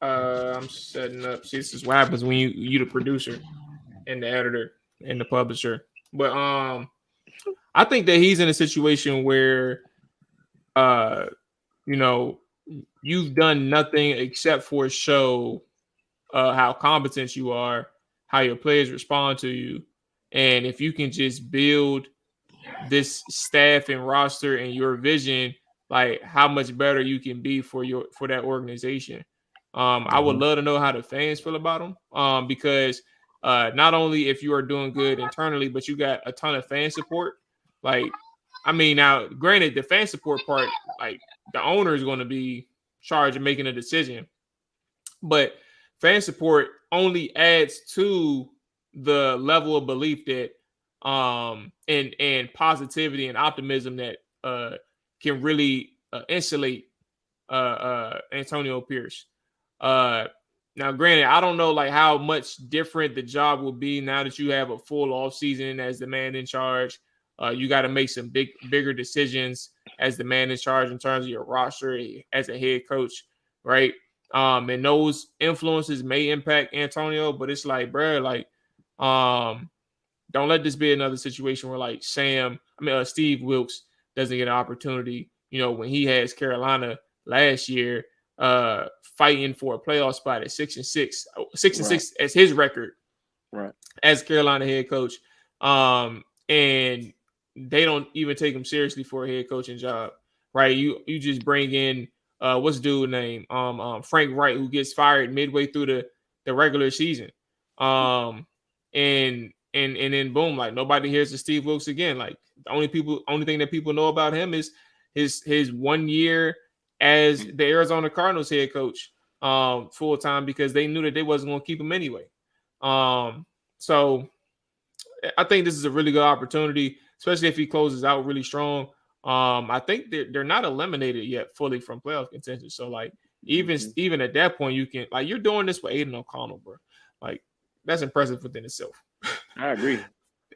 I'm setting up. See, this is what happens when you the producer and the editor and the publisher. But I think that he's in a situation where, you've done nothing except for show how competent you are, how your players respond to you, and if you can just build this staff and roster and your vision, like how much better you can be for that organization. I would love to know how the fans feel about him, because not only if you are doing good internally, but you got a ton of fan support. Like, I mean, now granted, the fan support part, like the owner is going to be charged of making a decision, but fan support only adds to the level of belief that and positivity and optimism that can really insulate Antonio Pierce. Now, granted, I don't know like how much different the job will be now that you have a full off season as the man in charge. You got to make some bigger decisions as the man in charge in terms of your roster as a head coach, right? And those influences may impact Antonio, but it's like, bro, like, don't let this be another situation where like Steve Wilkes doesn't get an opportunity. You know, when he has Carolina last year, fighting for a playoff spot at 6-6 as his record, right, as Carolina head coach, and they don't even take him seriously for a head coaching job, right? You just bring in what's the dude name? Frank Wright, who gets fired midway through the regular season, and then boom, like nobody hears of Steve Wilkes again. Like the only thing that people know about him is his 1 year as the Arizona Cardinals head coach full time, because they knew that they wasn't going to keep him anyway. So I think this is a really good opportunity, especially if he closes out really strong. I think they're not eliminated yet fully from playoff contention. So like even at that point, you can like you're doing this with Aiden O'Connell, bro. Like that's impressive within itself. I agree.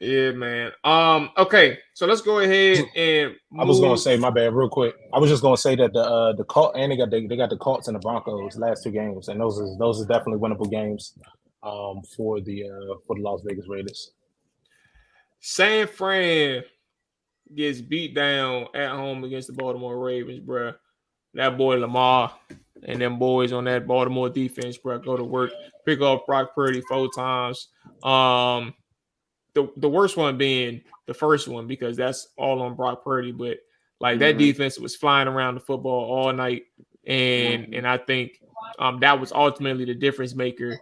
Yeah, man. Okay, so let's go ahead and move. I was gonna say, my bad, real quick. I was just gonna say that the Colts and they got the Colts and the Broncos last 2 games, and those are definitely winnable games for the Las Vegas Raiders. San Fran gets beat down at home against the Baltimore Ravens, bro. That boy Lamar and them boys on that Baltimore defense, bro, go to work, pick up Brock Purdy 4 times. The worst one being the first one, because that's all on Brock Purdy, but like that defense was flying around the football all night, and I think that was ultimately the difference maker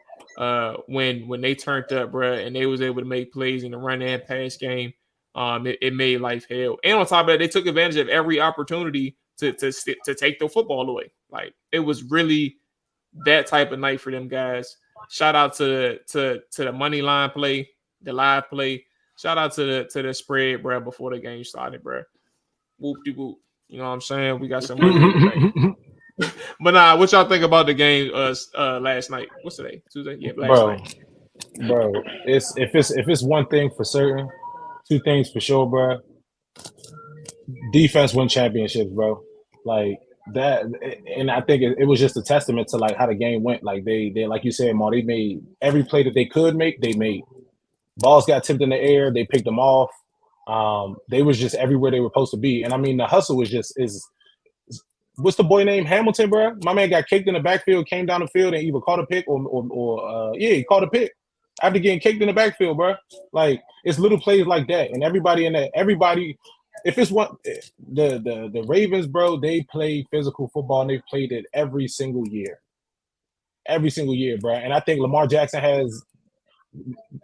when they turned up, bro, and they was able to make plays in the run and pass game. It made life hell, and on top of that, they took advantage of every opportunity to take the football away. Like it was really that type of night for them guys. Shout out to the money line play, the live play. Shout out to the spread, bro, before the game started, bro. Whoop-de-whoop. You know what I'm saying? We got some money. But nah, what y'all think about the game last night? What's today? Tuesday? Yeah, last night. Bro, if it's one thing for certain, 2 things for sure, bro. Defense win championships, bro. Like that, and I think it was just a testament to like how the game went. Like they like you said, Ma, they made every play that they could make. They made balls got tipped in the air. They picked them off. They was just everywhere they were supposed to be. And I mean, the hustle was just what's the boy named Hamilton, bro? My man got kicked in the backfield, came down the field, and either caught a pick or he caught a pick after getting kicked in the backfield, bro. Like it's little plays like that, and everybody. If it's one, the Ravens, bro, they play physical football and they've played it every single year, bro. And I think Lamar Jackson has,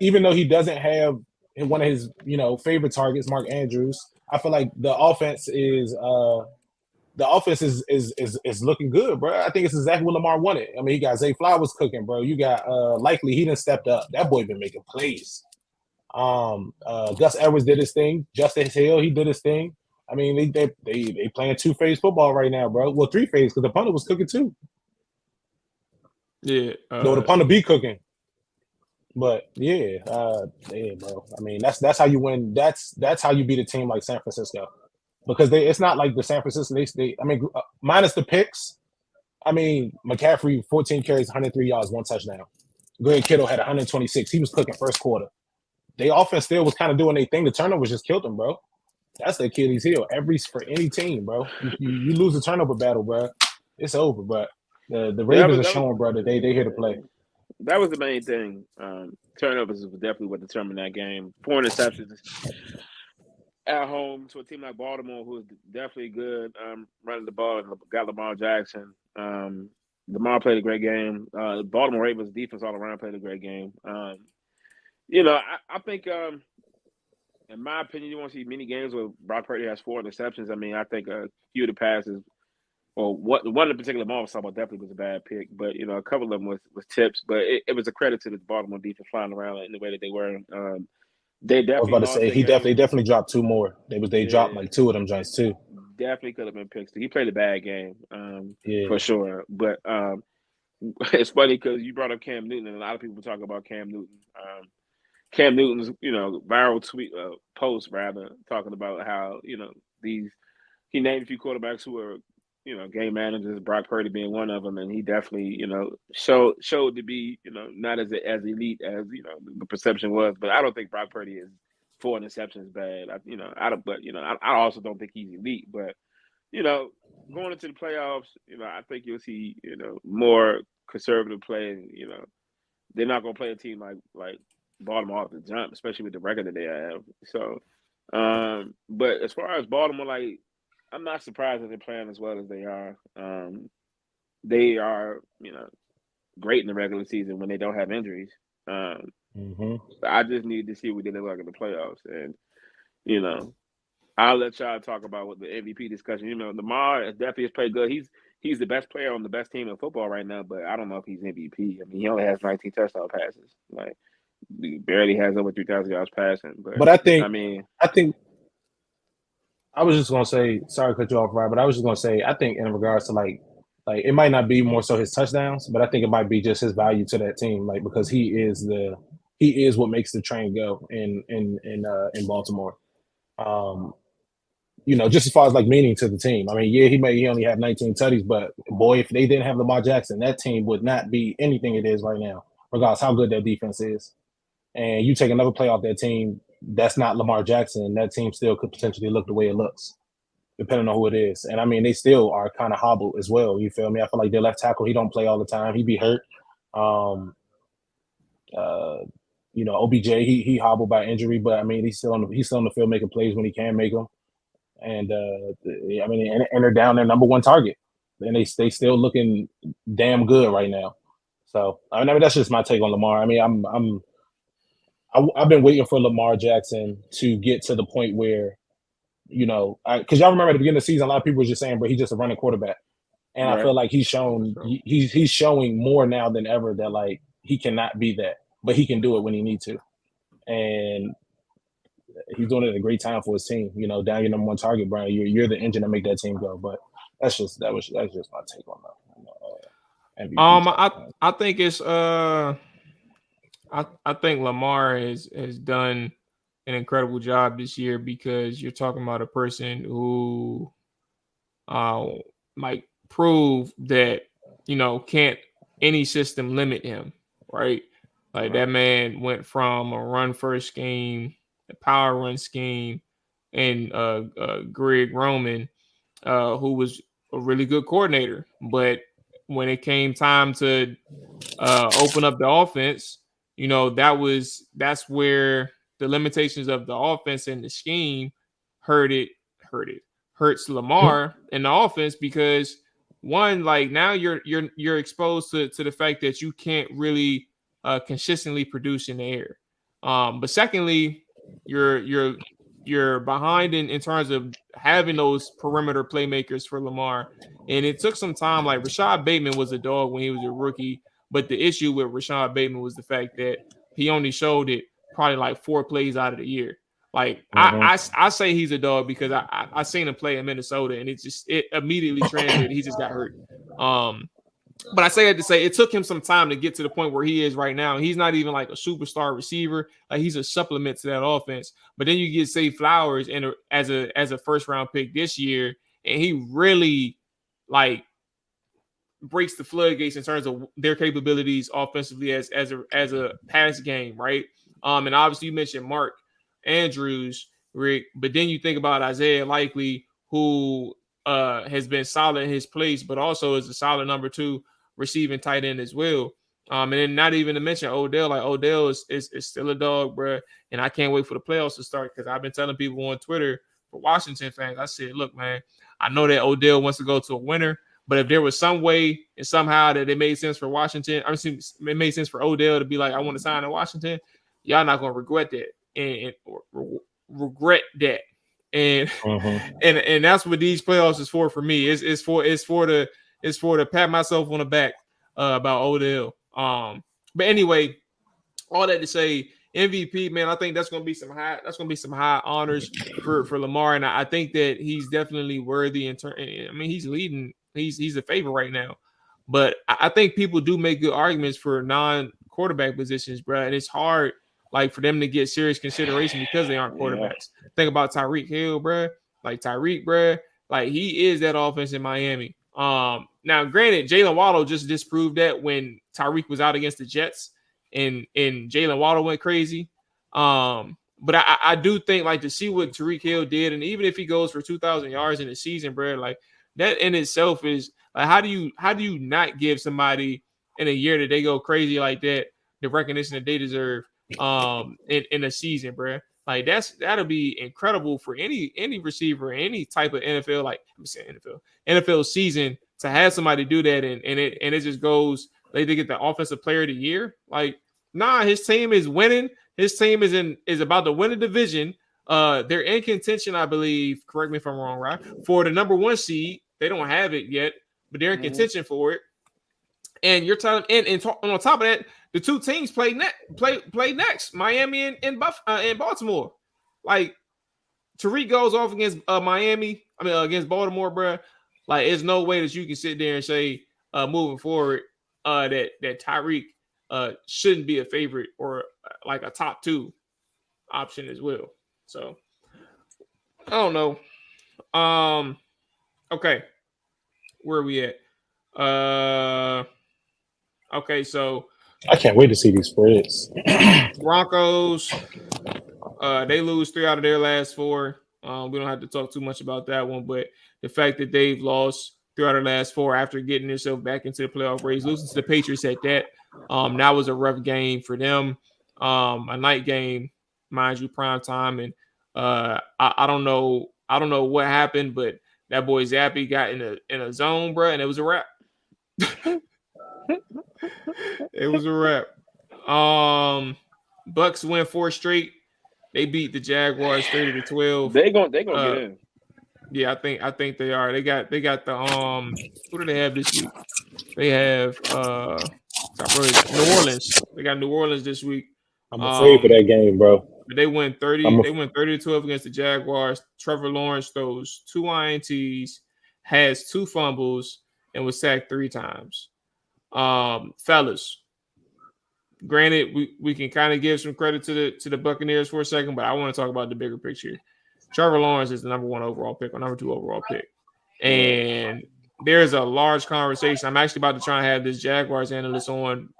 even though he doesn't have one of his favorite targets, Mark Andrews, I feel like the offense is looking good, bro. I think it's exactly what Lamar wanted. I mean, he got Zay Flowers cooking, bro. You got Likely, he done stepped up. That boy been making plays. Gus Edwards did his thing. Justice Hill, he did his thing. I mean, they playing 2-phase football right now, bro. Well, 3-phase because the punter was cooking too. Yeah, no, the punter be cooking. But yeah, bro. I mean, that's how you win. That's how you beat a team like San Francisco, because it's not like the San Francisco. I mean, minus the picks. I mean, McCaffrey 14 carries, 103 yards, 1 touchdown. Greg Kittle had 126. He was cooking first quarter. They offense still was kind of doing their thing. The turnovers just killed them, bro. That's the Achilles heel for any team, bro. You lose a turnover battle, bro. It's over, bro. The Ravens are showing, bro, that they here to play. That was the main thing. Turnovers was definitely what determined that game. 4 interceptions at home to a team like Baltimore, who was definitely good running the ball and got Lamar Jackson. Lamar played a great game. Baltimore Ravens defense all around played a great game. I think in my opinion, you want to see many games where Brock Purdy has 4 interceptions. I mean, I think a few of the passes, or one in particular, Mual was talking about definitely was a bad pick, but a couple of them was tips. But it was a credit to the Baltimore defense flying around in the way that they were. They I was definitely about to lost say that he game. definitely dropped 2 more. They dropped Yeah, like 2 of them joints too. definitely could have been picks. He played a bad game, Yeah, for sure. But it's funny because you brought up Cam Newton, and a lot of people talk about Cam Newton. Cam Newton's, viral tweet post rather talking about how these he named a few quarterbacks who are game managers, Brock Purdy being one of them, and he definitely showed to be not as elite as the perception was. But I don't think Brock Purdy is 4 interceptions bad. I don't, but I also don't think he's elite. But going into the playoffs, I think you'll see more conservative play. And, they're not going to play a team like Baltimore off the jump, especially with the record that they have. So, but as far as Baltimore, like, I'm not surprised that they're playing as well as they are. They are, great in the regular season when they don't have injuries. I just need to see what they look like in the playoffs, and I'll let y'all talk about what the MVP discussion. Lamar definitely has played good. He's the best player on the best team in football right now, but I don't know if he's MVP. I mean, he only has 19 touchdown passes. Like, he barely has over 3,000 yards passing. but I think I was just gonna say, sorry to cut you off, Ryan, but I was just gonna say, I think in regards to like it might not be more so his touchdowns, but I think it might be just his value to that team, like because he is what makes the train go in Baltimore. Just as far as like meaning to the team. I mean, yeah, he only had 19 tutties, but boy, if they didn't have Lamar Jackson, that team would not be anything it is right now, regardless how good that defense is. And you take another play off that team, that's not Lamar Jackson, that team still could potentially look the way it looks, depending on who it is. And I mean, they still are kind of hobbled as well. You feel me? I feel like their left tackle, he don't play all the time. He be hurt. OBJ, he hobbled by injury, but I mean, he's still on the field making plays when he can make them. And I mean, and they're down their number one target, and they still looking damn good right now. So I mean, that's just my take on Lamar. I mean, I've been waiting for Lamar Jackson to get to the point where, because y'all remember at the beginning of the season, a lot of people were just saying, but he's just a running quarterback, and right. I feel like he's showing more now than ever that like he cannot be that, but he can do it when he needs to, and he's doing it at a great time for his team. Down your number one target, Brian. You're the engine that make that team go. But that's just my take on that. MVP I think it's I think Lamar has done an incredible job this year because you're talking about a person who might prove that can't any system limit him, right? Like that man went from a run first scheme, a power run scheme, and Greg Roman, who was a really good coordinator, but when it came time to open up the offense, that's where the limitations of the offense and the scheme hurts Lamar in the offense because one, like now you're exposed to the fact that you can't really consistently produce in the air. But secondly, you're behind in terms of having those perimeter playmakers for Lamar. And it took some time. Like Rashad Bateman was a dog when he was a rookie. But the issue with Rashad Bateman was the fact that he only showed it probably like 4 plays out of the year. Like I say he's a dog because I seen him play in Minnesota and it immediately translated. He just got hurt. But I say that to say it took him some time to get to the point where he is right now. He's not even like a superstar receiver. Like he's a supplement to that offense. But then you get Zay Flowers as a first round pick this year, and he really like breaks the floodgates in terms of their capabilities offensively as a pass game, right? And obviously you mentioned Mark Andrews, Rick, but then you think about Isaiah Likely, who has been solid in his place, but also is a solid number 2 receiving tight end as well. And then not even to mention Odell. Like Odell is still a dog, bro. And I can't wait for the playoffs to start because I've been telling people on Twitter for Washington fans, I said, look, man, I know that Odell wants to go to a winner, but if there was some way and somehow that it made sense for Washington, it made sense for Odell to be like, I want to sign in Washington, y'all not gonna regret that and regret that. And and that's what these playoffs is for me. It's for to pat myself on the back about Odell. But anyway, all that to say, MVP, man, I think that's gonna be some high honors for Lamar, and I think that he's definitely worthy in turn. I mean, he's leading, he's a favorite right now, but I think people do make good arguments for non-quarterback positions, bro, and it's hard like for them to get serious consideration because they aren't quarterbacks. Think about Tyreek Hill, bro. Like Tyreek, bro, like he is that offense in Miami. Now, granted, Jalen Waddle just disproved that when Tyreek was out against the Jets. And Jalen Waddle went crazy. But I do think like to see what Tyreek Hill did, and even if he goes for 2,000 yards in a season, bro, like that in itself is like how do you not give somebody in a year that they go crazy like that the recognition that they deserve in a season, bro? Like that'll be incredible for any receiver, any type of NFL, like I'm saying NFL season to have somebody do that and it just goes. They get the offensive player of the year. Like, nah, his team is winning. His team is about to win a division. They're in contention, I believe. Correct me if I'm wrong, right? For the number 1 seed. They don't have it yet, but they're in contention for it. And you're telling and on top of that, the two teams play next, Miami and Baltimore. Like Tariq goes off against against Baltimore, bro. Like, there's no way that you can sit there and say moving forward. That Tyreek shouldn't be a favorite or like a top 2 option as well. So I don't know. Okay, where are we at? Okay, so I can't wait to see these spreads. Broncos, they lose 3 out of their last 4. We don't have to talk too much about that one, but the fact that they've lost 3 out of the last 4 after getting themselves back into the playoff race, losing to the Patriots at that. That was a rough game for them. A night game, mind you, prime time. And I don't know what happened, but that boy Zappy got in a zone, bro, and it was a wrap. It was a wrap. Bucks win 4 straight. They beat the Jaguars 30-12. They gonna get in. Yeah, I think they are. They got the who do they have this week? They have New Orleans. They got New Orleans this week. I'm afraid for that game, bro. They win 30. They win 30-12 against the Jaguars. Trevor Lawrence throws 2 INTs, has 2 fumbles, and was sacked 3 times. Fellas, granted, we can kind of give some credit to the Buccaneers for a second, but I want to talk about the bigger picture. Trevor Lawrence is the number 1 overall pick or number 2 overall pick. And there's a large conversation. I'm actually about to try and have this Jaguars analyst on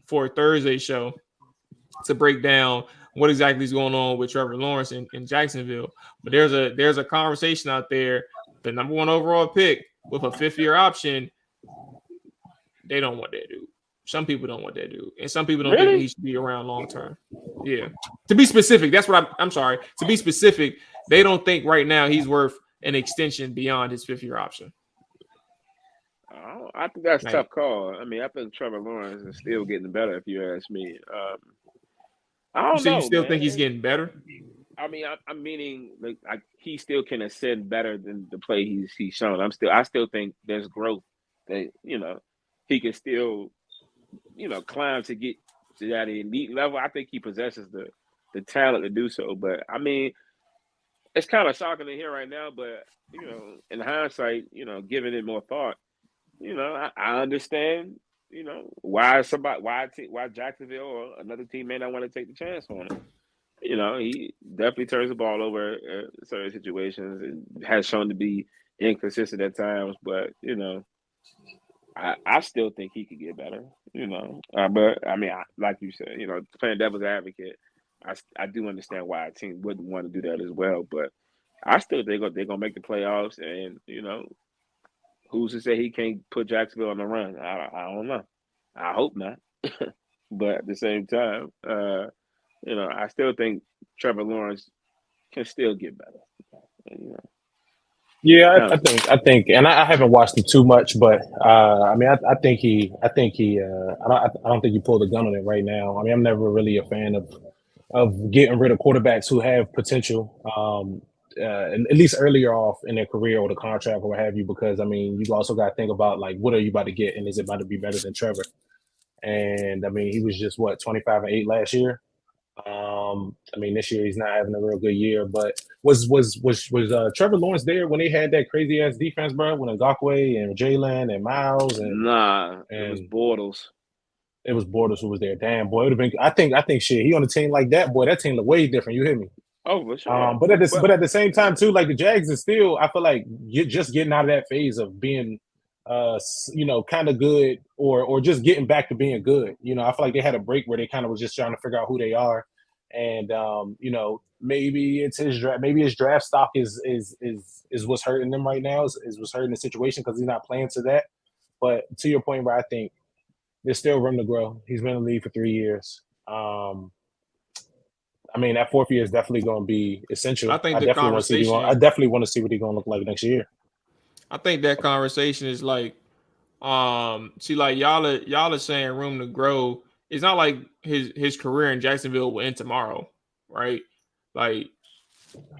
for a Thursday show to break down what exactly is going on with Trevor Lawrence in Jacksonville. But there's a conversation out there. The number 1 overall pick with a 5th-year option, they don't want that dude. Some people don't want that dude. And some people don't think he should be around long term. Yeah. To be specific, that's what I'm sorry. To be specific, they don't think right now he's worth an extension beyond his 5th-year option. I think that's a tough call. I mean, I think Trevor Lawrence is still getting better, if you ask me. I don't know. You still think he's getting better? I mean, I'm meaning like he still can ascend better than the play he's shown. I still think there's growth that he can still climb to get to that elite level. I think he possesses the talent to do so. But I mean, it's kind of shocking to hear right now. But in hindsight, giving it more thought, I understand. Why Jacksonville or another team may not want to take the chance on him. He definitely turns the ball over in certain situations and has shown to be inconsistent at times. But I still think he could get better. But I mean, like you said, playing devil's advocate, I do understand why a team wouldn't want to do that as well. But I still think they're gonna make the playoffs, and who's to say he can't put Jacksonville on the run? I don't know. I hope not. But at the same time, I still think Trevor Lawrence can still get better. Yeah, I think, and I haven't watched him too much, but I mean, I don't think he pulled a gun on it right now. I mean, I'm never really a fan of of getting rid of quarterbacks who have potential, and at least earlier off in their career or the contract or what have you. Because I mean, you also got to think about like, what are you about to get, and is it about to be better than Trevor? And I mean, he was just 25-8 last year. I mean, this year he's not having a real good year. But was Trevor Lawrence there when they had that crazy ass defense, bro? When Ngakoue and Jalen and Miles and it was Bortles. It was Bortles who was there. Damn, boy, it would have been. I think shit. He on a team like that, boy. That team look way different. You hear me? Oh, for sure. But at the same time too, like the Jags is still. I feel like you're just getting out of that phase of being, kind of good or just getting back to being good. You know, I feel like they had a break where they kind of was just trying to figure out who they are, and maybe it's his draft. Maybe his draft stock is what's hurting them right now. Is what's hurting the situation because he's not playing to that. But to your point, where I think there's still room to grow. He's been in the league for 3 years. I mean, that fourth year is definitely going to be essential. I think I definitely want to see what he's going to look like next year. I think that conversation is like, see, like y'all are saying room to grow. It's not like his career in Jacksonville will end tomorrow, right? Like,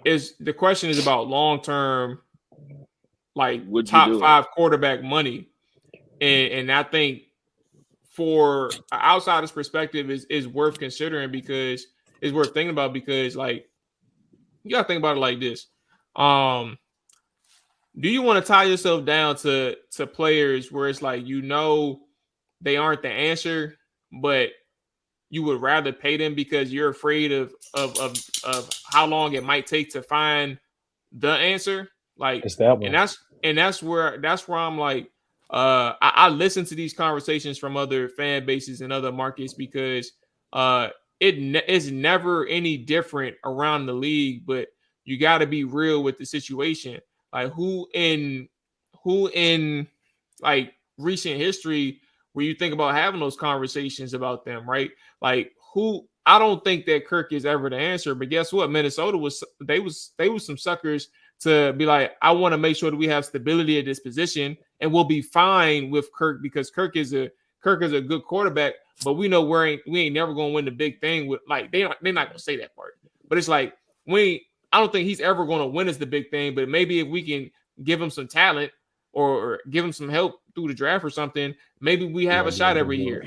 the question is about long term, like top 5 quarterback money, and I think for an outsider's perspective is worth considering because it's worth thinking about because like you gotta think about it like this. Do you want to tie yourself down to players where it's like they aren't the answer, but you would rather pay them because you're afraid of how long it might take to find the answer? Like, and that's where I'm like, I listen to these conversations from other fan bases and other markets because it's never any different around the league, but you got to be real with the situation. Like who in like recent history where you think about having those conversations about them, right? Like I don't think that Kirk is ever the answer, but guess what? Minnesota was some suckers to be like, I want to make sure that we have stability at this position and we'll be fine with Kirk because Kirk is a good quarterback, but we know we ain't never going to win the big thing with like, they're not going to say that part, but it's like, I don't think he's ever going to win as the big thing, but maybe if we can give him some talent or give him some help through the draft or something, maybe we have a shot every year.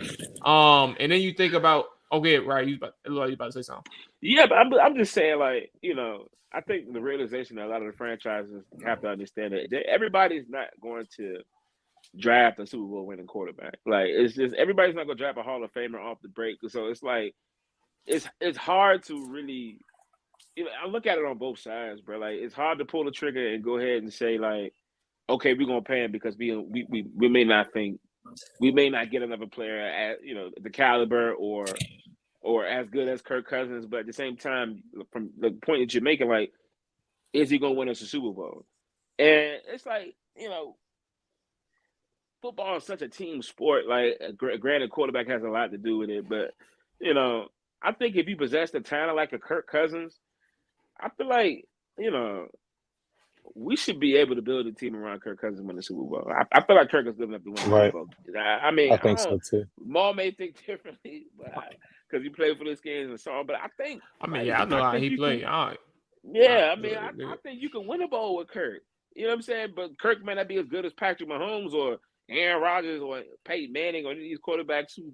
And then you think about, okay, right, you about to say something. Yeah, but I'm just saying, like, I think the realization that a lot of the franchises have to understand that everybody's not going to draft a Super Bowl winning quarterback. Like, it's just everybody's not going to draft a Hall of Famer off the break. So it's like it's hard to really. I look at it on both sides, bro. Like, it's hard to pull the trigger and go ahead and say, like, okay, we're gonna pay him because we may not get another player at the caliber or as good as Kirk Cousins, but at the same time, from the point that you're making, like, is he gonna win us a Super Bowl? And it's like, football is such a team sport. Like, granted, quarterback has a lot to do with it, but I think if you possess the talent like a Kirk Cousins, I feel like, we should be able to build a team around Kirk Cousins and win the Super Bowl. I feel like Kirk is good enough to win the Super Bowl. I mean, I think so too. Mual may think differently because he played for this game and so on, but I think. I mean, I know how he played. I think you can win a bowl with Kirk. You know what I'm saying? But Kirk may not be as good as Patrick Mahomes or Aaron Rodgers or Peyton Manning or any of these quarterbacks who,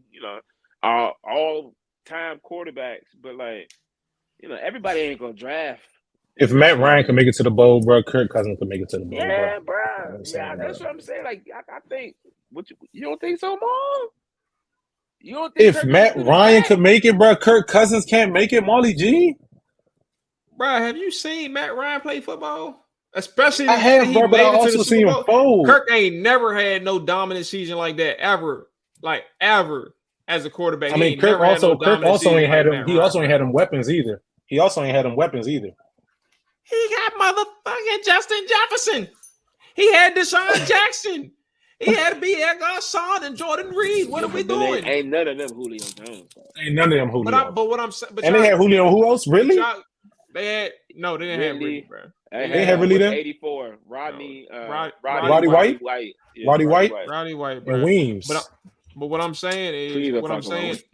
are all-time quarterbacks. But, like, everybody ain't going to draft. If Matt Ryan can make it to the bowl, bro, Kirk Cousins can make it to the bowl. Yeah, bro. Yeah, that's what I'm saying. Like, I think, you don't think so, Mom? You don't think if Matt Ryan could make it, bro, Kirk Cousins can't make it, Molly G? Bro, have you seen Matt Ryan play football? Especially I have, bro, but I also seen him fold. Kirk ain't never had no dominant season like that ever. Like, ever as a quarterback. I mean, Kirk also ain't had him. He also ain't had them weapons either. He got motherfucking Justin Jefferson. He had Deshaun Jackson. He had to be Sean and Jordan Reed. What are we doing? Ain't none of them Julio Jones. But what I'm saying, and they had Julio. Who else? Really? They didn't have Reed, bro. They had really them. 84. Roddy White, bro. And Weems. But what I'm saying is,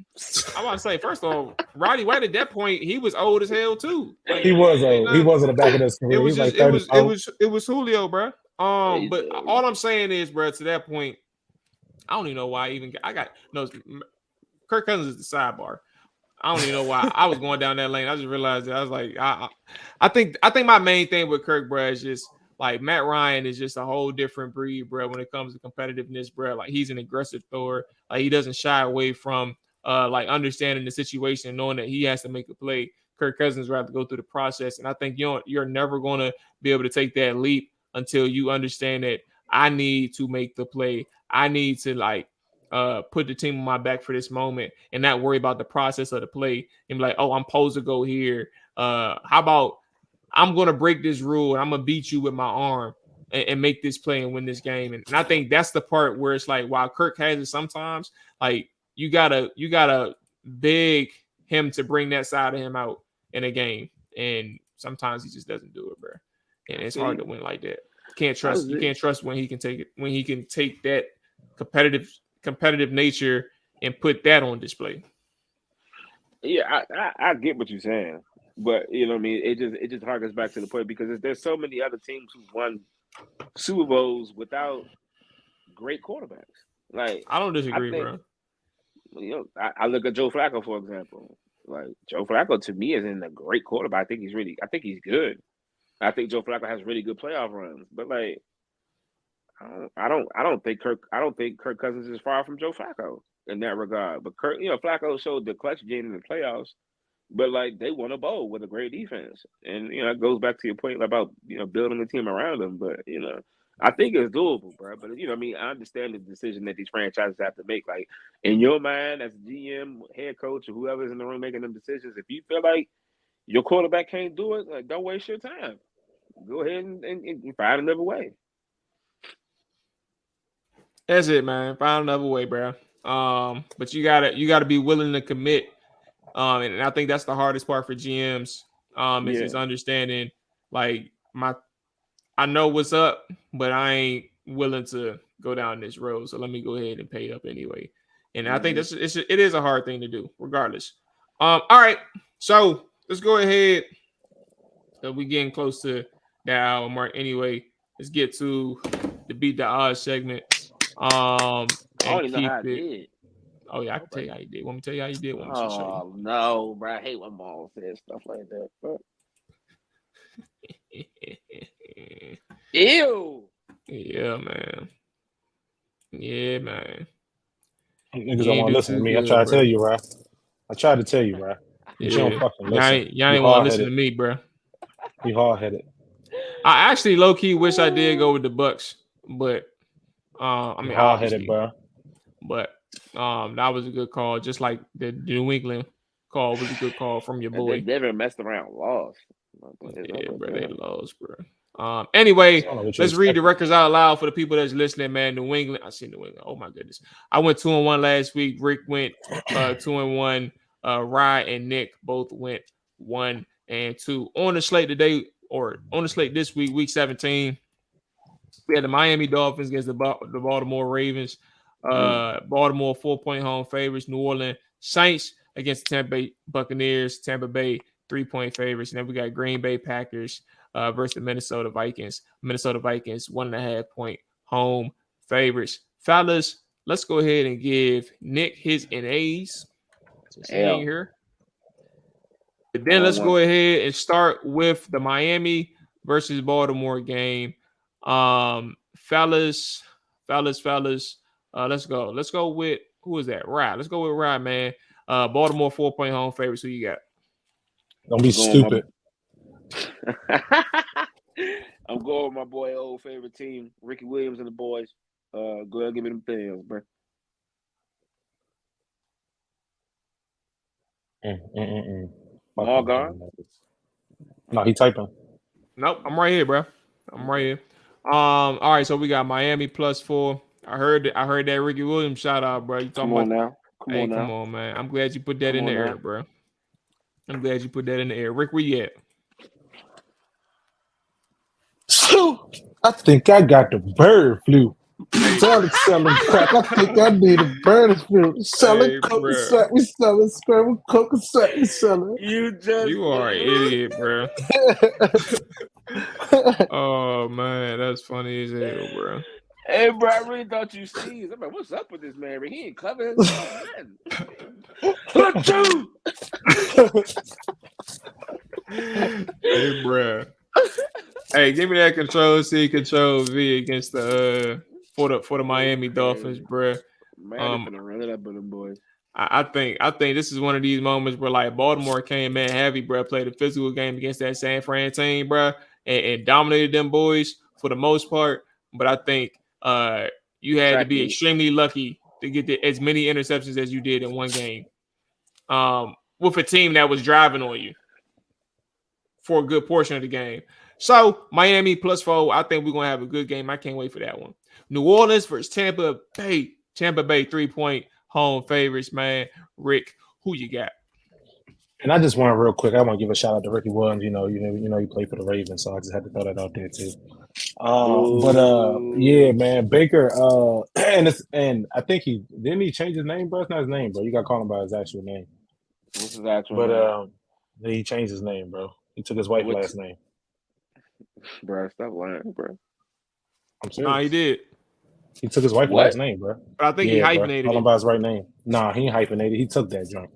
I want to say, first of all, Roddy White at that point, he was old as hell too. Like, He was old. He was in the back of his career. it was He was just, like 30. it was Julio, bro. But all I'm saying is, bro, to that point, I don't even know why I got no. Kirk Cousins is the sidebar. I don't even know why I was going down that lane. I just realized that I was like, I think my main thing with Kirk, bro, is just like Matt Ryan is just a whole different breed, bro. When it comes to competitiveness, bro, like he's an aggressive thrower. Like he doesn't shy away from like understanding the situation and knowing that he has to make a play. Kirk Cousins rather go through the process, and I think you're never going to be able to take that leap until you understand that I need to make the play. I need to like put the team on my back for this moment and not worry about the process of the play and be like, oh, I'm supposed to go here. How about I'm going to break this rule and I'm going to beat you with my arm and make this play and win this game. And I think that's the part where it's like, while Kirk has it sometimes, like you gotta beg him to bring that side of him out in a game. And sometimes he just doesn't do it, bro. And it's hard to win like that. You can't trust when he can take it, when he can take that competitive nature and put that on display. Yeah, I get what you're saying, but you know what I mean. It just harkens back to the point because there's so many other teams who won Super Bowls without great quarterbacks. Like I don't disagree, bro. You know, I look at Joe Flacco for example. Like Joe Flacco to me isn't a great quarterback. I think he's good. I think Joe Flacco has really good playoff runs, but like I don't think Kirk Cousins is far from Joe Flacco in that regard. But Flacco showed the clutch gene in the playoffs, but like they won a bowl with a great defense. And it goes back to your point about building a team around them. But I think it's doable, bro. But I understand the decision that these franchises have to make. Like in your mind, as a GM, head coach, or whoever's in the room making them decisions, if you feel like your quarterback can't do it, like don't waste your time. Go ahead and find another way. That's it, man. Find another way, bro. But you gotta be willing to commit. And I think that's the hardest part for GMs. Is understanding like I know what's up, but I ain't willing to go down this road. So let me go ahead and pay up anyway. And I think it is a hard thing to do, regardless. All right, so let's go ahead. We getting close to the hour mark anyway. Let's get to the Beat the Odds segment. I don't even know how I did. Oh yeah, I can tell you how you did. Want me to tell you how you did? Oh no, bro! I hate when Mual says stuff like that. But... Ew. Yeah, man. Yeah, man. Niggas don't want to listen to me. I tried to tell you, right? I tried to tell you, right? You don't fucking listen. Y'all ain't want to listen to me, bro. You hard-headed. I actually low-key wish I did go with the Bucks, but hard-headed, bro. But that was a good call. Just like the New England call was a good call from your boy. They never messed around, lost. Yeah, bro, they lost, bro. Anyway, let's read the records out loud for the people that's listening, man. New England. I see New England. Oh my goodness. I went 2-1 last week. Rick went 2-1. Rye and Nick both went 1-2. On the slate today, or on the slate this week, week 17, we had the Miami Dolphins against the Baltimore Ravens. Baltimore 4-point home favorites. New Orleans Saints against the Tampa Bay Buccaneers. Tampa Bay 3-point favorites. And then we got Green Bay Packers versus the Minnesota Vikings. Minnesota Vikings 1.5-point home favorites. Fellas, let's go ahead and give Nick his NAs. Since he ain't here. But then let's go ahead and start with the Miami versus Baltimore game. Fellas. Let's go. Let's go with, who is that? Rye. Let's go with Rye, man. Baltimore 4-point home favorites. Who you got? Don't be stupid. I'm going with my boy, old favorite team, Ricky Williams and the boys. Go ahead and give me them things, bro. All gone? No, he typing. Nope, I'm right here, bro. I'm right here. All right, so we got Miami +4. I heard that Ricky Williams shout out, bro. You talking Come on about now? Come on, man. I'm glad you put that in the air, bro. I'm glad you put that in the air. Rick, where you at? So, I think I got the bird flu. selling crack. I think I need a burner spirit. Selling coke and set. We selling scrambled coke and set. We selling. You are an idiot, bro. Oh man, that's funny as hell, bro. Hey, bro, I really thought you sneezed. I'm like, what's up with this man? But he ain't covering his nothing. Hey, bro. Hey, give me that Control C, Control V against the for the Miami Dolphins, bro. Man, I'm gonna run it up with them boys. I think this is one of these moments where like Baltimore came in heavy, bro. Played a physical game against that San Fran team, bro, and dominated them boys for the most part. But I think you had to be extremely lucky to get as many interceptions as you did in one game, with a team that was driving on you for a good portion of the game. So Miami +4. I think we're gonna have a good game. I can't wait for that one. New Orleans versus Tampa Bay. Tampa Bay 3-point home favorites, man. Rick, who you got? And I just want real quick. I want to give a shout out to Ricky Williams. You know, he played for the Ravens, so I just had to throw that out there too. Yeah, man, Baker. And I think he change his name, bro. It's not his name, bro. You got to call him by his actual name. What's his actual name? He changed his name, bro. He took his wife's last name. Bro, stop lying, bro. I'm serious. Nah, he did. He took his wife's last name, bro. But I think he hyphenated it. Call him by his right name. Nah, he ain't hyphenated. He took that junk.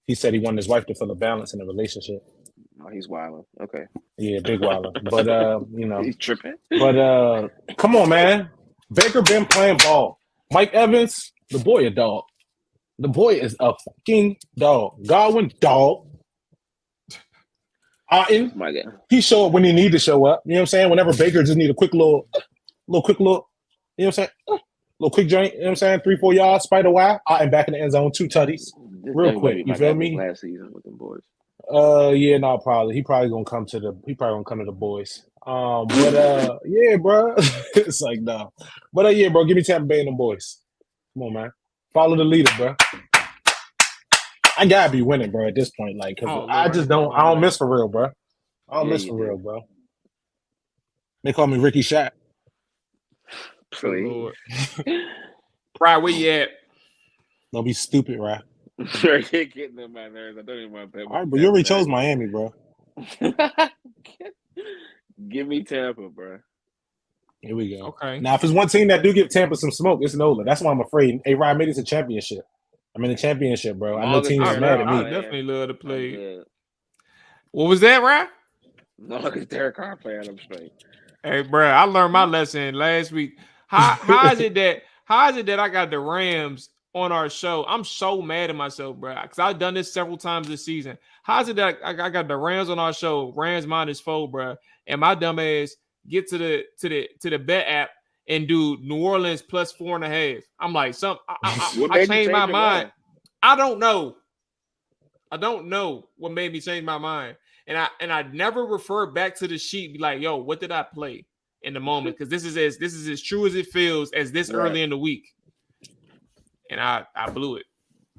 He said he wanted his wife to feel a balance in the relationship. Oh, he's wilding. Okay. Yeah, big wilding. But you know, he's tripping. But come on, man. Baker been playing ball. Mike Evans, the boy a dog. The boy is a fucking dog. Godwin, dog. Otten, my God. He show up when he need to show up. You know what I'm saying? Whenever Baker just need a quick little quick look. You know what I'm saying? Little quick joint. You know what I'm saying? 3-4 yards, spider wire. And back in the end zone, 2 tutties. Real quick. You feel me? Last season with them boys. Yeah, no, probably. He probably gonna come to the boys. Yeah, bro. It's like no. But yeah, bro, give me Tampa Bay and them boys. Come on, man. Follow the leader, bro. I gotta be winning, bro, at this point. Like, cause I don't miss for real, bro. I don't miss for real, bro. They call me Ricky Shaq. Please. Right, where you at? Don't be stupid, right? You're getting them my nerves. I don't even want to pay. All right, but you already chose Miami, bro. Give me Tampa, bro. Here we go. Okay. Now, if it's one team that do give Tampa some smoke, it's Nola. That's why I'm afraid. Hey, Ryan, maybe it's a championship. I'm in the championship, bro. I know teams is mad at me. I definitely love to play. What was that, Ryan? No, because Derek Carr playing them straight. Hey, bro, I learned my lesson last week. How is it that I got the Rams on our show? I'm so mad at myself, bro, because I've done this several times this season. How is it that I got the Rams on our show, Rams -4, bro, and my dumb ass get to the bet app and do New Orleans +4.5? I'm like, I changed my mind. I don't know what made me change my mind, and I never refer back to the sheet. Be like, yo, what did I play in the moment? Because this is as true as it feels as this early in the week, and I blew it.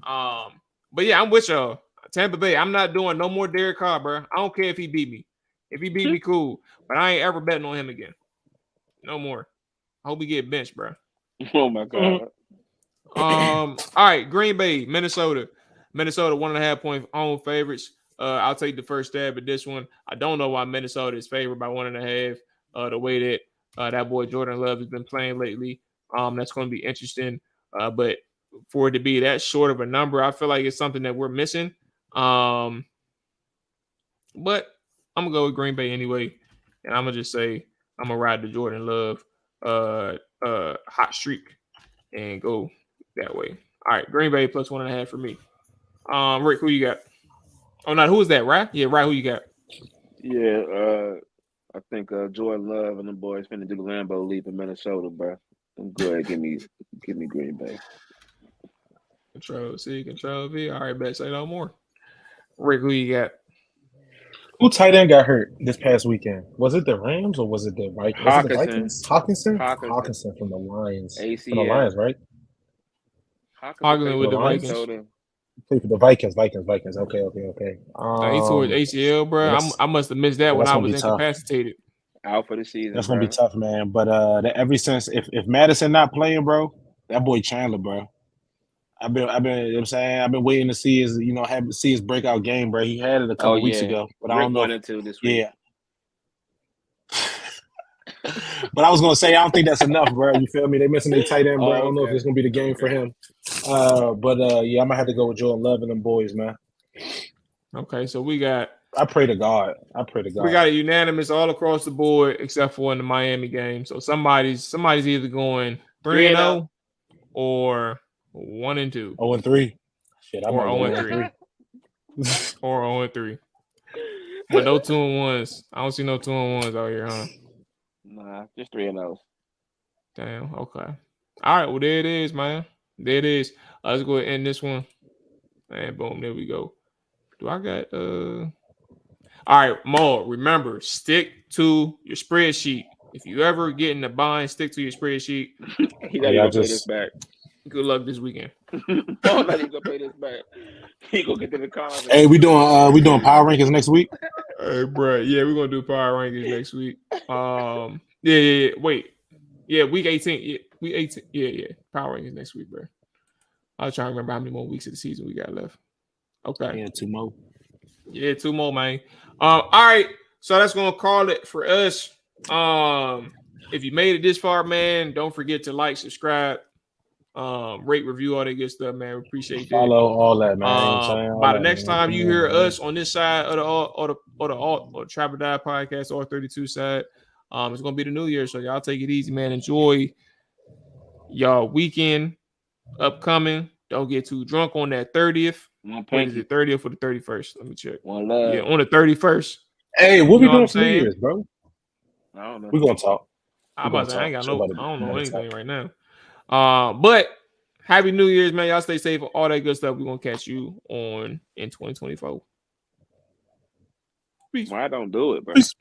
But yeah, I'm with y'all. Tampa Bay. I'm not doing no more Derek Carr, bro. I don't care if he beat me. If he beat me, cool. But I ain't ever betting on him again. No more. I hope he get benched, bro. Oh my God. All right, Green Bay, Minnesota. Minnesota 1.5-point home favorites. I'll take the first stab at this one. I don't know why Minnesota is favored by 1.5. The way that boy Jordan Love has been playing lately. That's going to be interesting. But for it to be that short of a number, I feel like it's something that we're missing. But I'm gonna go with Green Bay anyway, and I'm gonna just say I'm gonna ride the Jordan Love hot streak and go that way. All right, Green Bay +1.5 for me. Rick, who you got? Oh, not who is that? Right? Yeah, right. Who you got? Yeah, I think Jordan Love and the boys finna do the Lambeau leap in Minnesota, bro. Go ahead, give me Green Bay. Control C, Control V. All right, bet. Say no more. Rick, who you got? Who tight end got hurt this past weekend? Was it the Rams or was it the Vikings? Hawkinson from the Lions. ACL. From the Lions, right? Hawkinson with the Vikings. Played for the Vikings. Okay. He tore his ACL, bro. I must have missed that when I was incapacitated. Out for the season. That's gonna bro. be tough, man. But ever since if Madison not playing, bro, that boy Chandler, bro. I've been, you know what I'm saying, I've been waiting to see his breakout game, bro. He had it a Oh couple weeks yeah, ago, but I Rick don't know. 1 and 2 this week. Yeah. But I was gonna say I don't think that's enough, bro. You feel me? They missing their tight end, bro. I don't know if it's gonna be the game for him. But yeah, I'm gonna have to go with Jordan Love and them boys, man. Okay, so we got. I pray to God. We got a unanimous all across the board except for in the Miami game. So somebody's either going 3-0 or 1-2. 0-3. Shit, I or might go 0-3. Or 0-3. But no 2-1s. I don't see no 2-1s out here, huh? Nah, just 3-0. Damn. Okay. All right. Well, there it is, man. There it is. Let's go ahead and end this one. And boom, there we go. Do I got All right, Mual, remember, stick to your spreadsheet. If you ever get in the bind, stick to your spreadsheet. He not even gonna pay this back. Good luck this weekend. Paul not even gonna pay this back. He gonna get to the cars. Hey, we doing power rankings next week? Hey, bro. Yeah, we're gonna do power rankings next week. Yeah. Wait. Yeah, week 18. Yeah, week 18. Yeah. Power rankings next week, bro. I was trying to remember how many more weeks of the season we got left. Okay. Yeah, 2 more. Yeah, 2 more, man. All right. So that's gonna call it for us. If you made it this far, man, don't forget to like, subscribe, rate, review, all that good stuff, man. We appreciate that. Follow all that, man. By the next time you hear us on this side of the Trapper Die podcast or 32 side, it's gonna be the new year. So y'all take it easy, man. Enjoy y'all weekend upcoming. Don't get too drunk on that 30th. When is it 30th or the 31st? Let me check. One love. Yeah, on the 31st. Hey, what we doing for New Year's, bro? I don't know. We're gonna talk. I'm about to say I ain't got no. I don't know anything right now. But happy New Year's, man. Y'all stay safe. All that good stuff. We're gonna catch you in 2024. Peace. Why don't do it, bro? Peace.